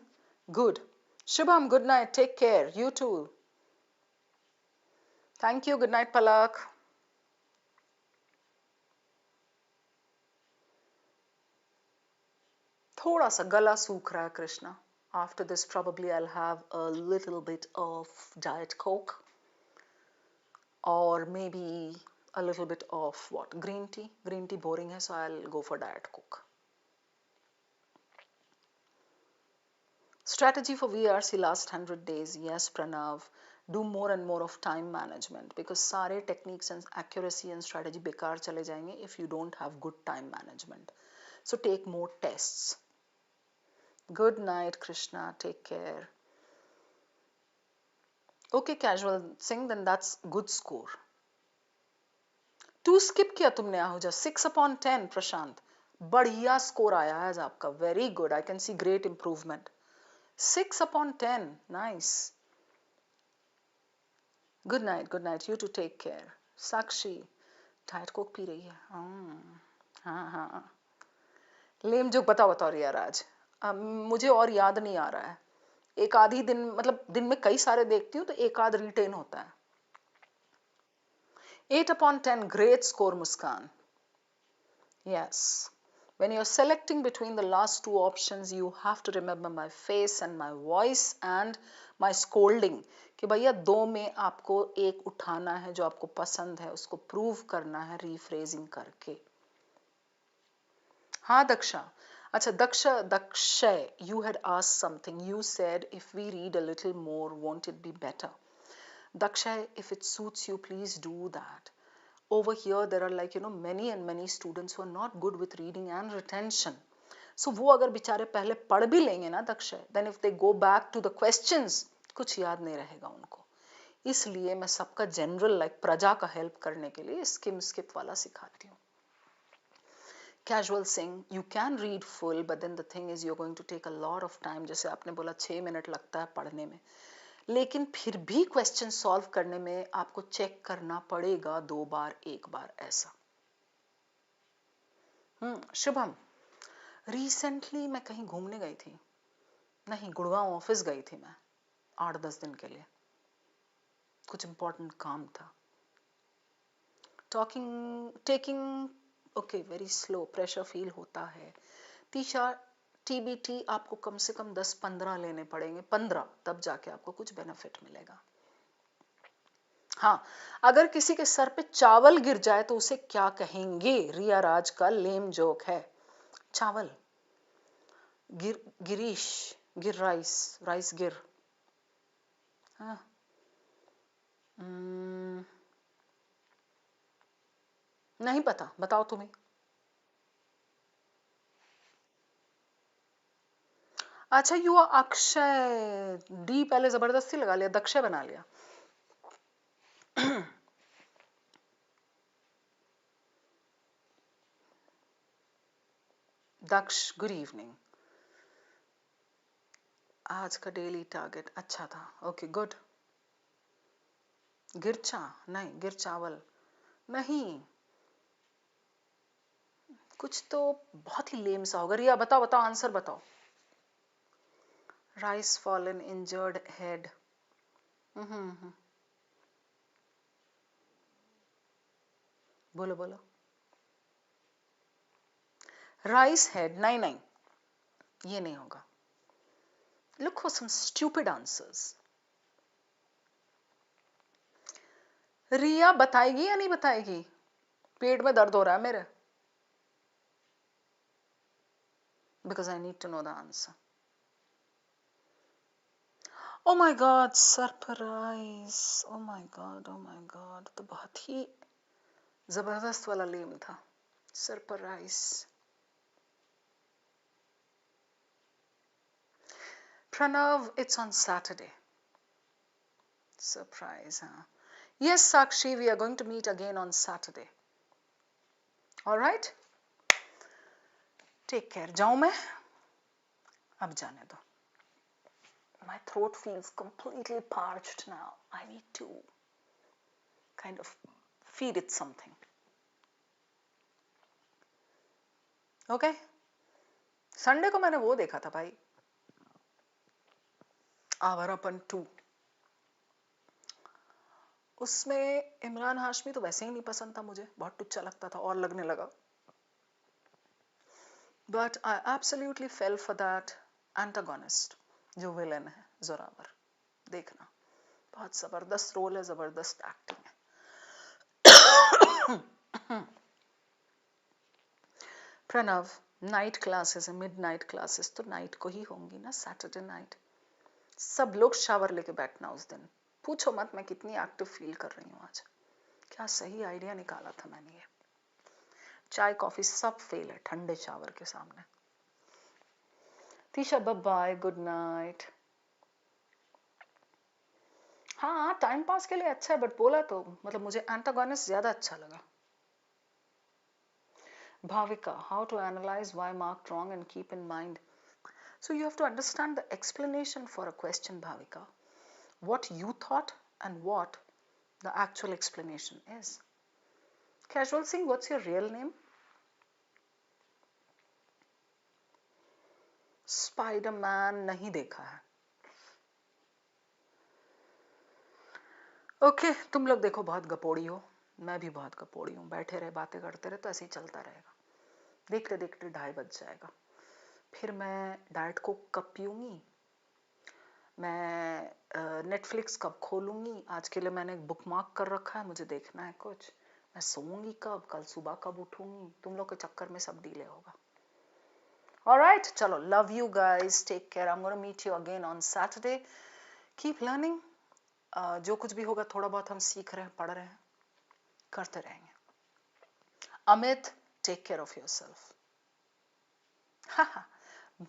Good. Shubham, good night. Take care. You too. Thank you. Good night, Palak. थोड़ा सा गला सूख रहा है, Krishna. After this, probably I'll have a little bit of Diet Coke. Or maybe a little bit of what? Green tea. Green tea boring hai, so I'll go for Diet Coke. Strategy for VRC last 100 days. Yes, Pranav. Do more and more of time management, because सारे techniques and accuracy and strategy बेकार चले जाएंगे if you don't have good time management. So take more tests. Good night, Krishna. Take care. Okay, Casual Singh, then that's good score. 2 skip किया तुमने Ahuja. 6 upon 10, Prashant. बढ़िया score आया है आज आपका. Very good. I can see great improvement. 6 upon 10. Nice. Good night. Good night. You too, take care. Sakshi. Diet Coke P रही है. हाँ. लेम जोक बताओ यार आज. मुझे और याद नहीं आ रहा है. एक आधी दिन, मतलब दिन में कई सारे देखती हूँ तो एक आध रिटेन होता है. 8 upon 10, great score, Muskan. Yes. When you're selecting between the last two options, you have to remember my face and my voice and my scolding कि भैया दो में आपको एक उठाना है जो आपको पसंद है, उसको प्रूव करना है रीफ्रेजिंग करके. हाँ दक्षा. अच्छा दक्षय, you had asked something. You said if we read a little more, won't it be better? Dakshay, if it suits you, please do that. Over here there are many and many students who are not good with reading and retention. So वो अगर बेचारे पहले पढ़ भी लेंगे ना दक्षय, then if they go back to the questions, कुछ याद नहीं रहेगा उनको. इसलिए मैं सबका जनरल प्रजा का हेल्प करने के लिए स्किप वाला सिखाती हूँ. Casual sing, you can read full, but then the thing is you're going to take a lot of time. जैसे आपने बोला 6 मिनट लगता है पढ़ने में, लेकिन फिर भी क्वेश्चन सॉल्व करने में आपको चेक करना पड़ेगा 2 बार 1 बार ऐसा. शुभम, रिसेंटली मैं कहीं घूमने गई थी. नहीं, गुड़गांव ऑफिस गई थी मैं 8-10 दिन के लिए. कुछ इम्पोर्टेंट काम था. Taking okay, very slow, pressure feel होता है. TBT आपको कम से कम 10-15 लेने पड़ेंगे, 15, तब जाके आपको कुछ बेनिफिट मिलेगा. हाँ, अगर किसी के सर पे चावल गिर जाए तो उसे क्या कहेंगे? रिया राज का लेम जोक है. चावल, गिरीश, गिर राइस गिर. हाँ. नहीं पता, बताओ तुम्हें. अच्छा, यू अक्षय. डी पहले जबरदस्ती लगा लिया, दक्षय बना लिया. दक्ष, गुड इवनिंग. आज का डेली टारगेट अच्छा था. Okay, good. गिरचा नहीं, गिर चावल नहीं, कुछ तो बहुत ही लेम सा होगा. रिया बताओ आंसर बताओ. Rice fallen, injured head. बोलो. राइस हेड, नहीं, ये नहीं होगा. Look for some stupid answers. रिया बताएगी या नहीं बताएगी? पेट में दर्द हो रहा है मेरे. Because I need to know the answer. Oh my God, surprise. Oh my God, तो बहुत ही जबरदस्त वाला लेम था. Surprise. Pranav, it's on Saturday. Surprise, huh? Yes, Sakshi, we are going to meet again on Saturday. All right? Take care. जाऊं मैं? अब जाने दो. My throat feels completely parched now. I need to kind of feed it something. Okay? Sunday को मैंने वो देखा था भाई, आवारापन 2. उसमें इमरान हाशमी तो वैसे ही नहीं पसंद था मुझे, बहुत टुच्चा लगता था और लगने लगा. But I absolutely fell for that antagonist, जो विलन है, जोरावर. देखना, बहुत जबरदस्त रोल है, जबरदस्त एक्टिंग है. प्रणव, नाइट क्लासेस है, मिड नाइट क्लासेस तो नाइट को ही होंगी ना, सैटरडे नाइट. सब लोग शावर लेके बैठना उस दिन. पूछो मत मैं कितनी एक्टिव फील कर रही हूँ आज. क्या सही आइडिया निकाला था मैंने ये. चाय कॉफी सब फेल है ठंडे शावर के सामने. Tisha, bye, good night. हाँ, टाइम पास के लिए अच्छा है, बट बोला तो मतलब मुझे एंटागोनिस्ट ज्यादा अच्छा लगा. Bhavika, how to analyze why marked wrong and keep in mind. So you have to understand the explanation for a question, Bhavika. What you thought and what the actual explanation is. Casual Singh, what's your real name? Spider-Man नहीं देखा है. Okay, तुम लोग देखो बहुत गपोड़ी हो, मैं भी बहुत गपोड़ी हूँ. बैठे रहे बातें करते रहे तो ऐसे ही चलता रहेगा. देखते देखते 2:30 बज जाएगा। फिर मैं डाइट को कब पीऊँगी, मैं नेटफ्लिक्स कब खोलूँगी, आज के लिए मैंने एक बुक मार्क कर रखा है, मुझे देखना है कुछ, मैं सोऊंगी कब, कल सुबह कब उठूँगी, तुम लोग के चक्कर में सब डिले होगा। ऑलराइट, चलो, love you guys, take care, I am gonna meet you again on Saturday, keep learning. जो कुछ भी होगा थोड़ा बहुत हम सीख रहे हैं, पढ़ रहे हैं, करते रहेंगे। Amit, take care of yourself.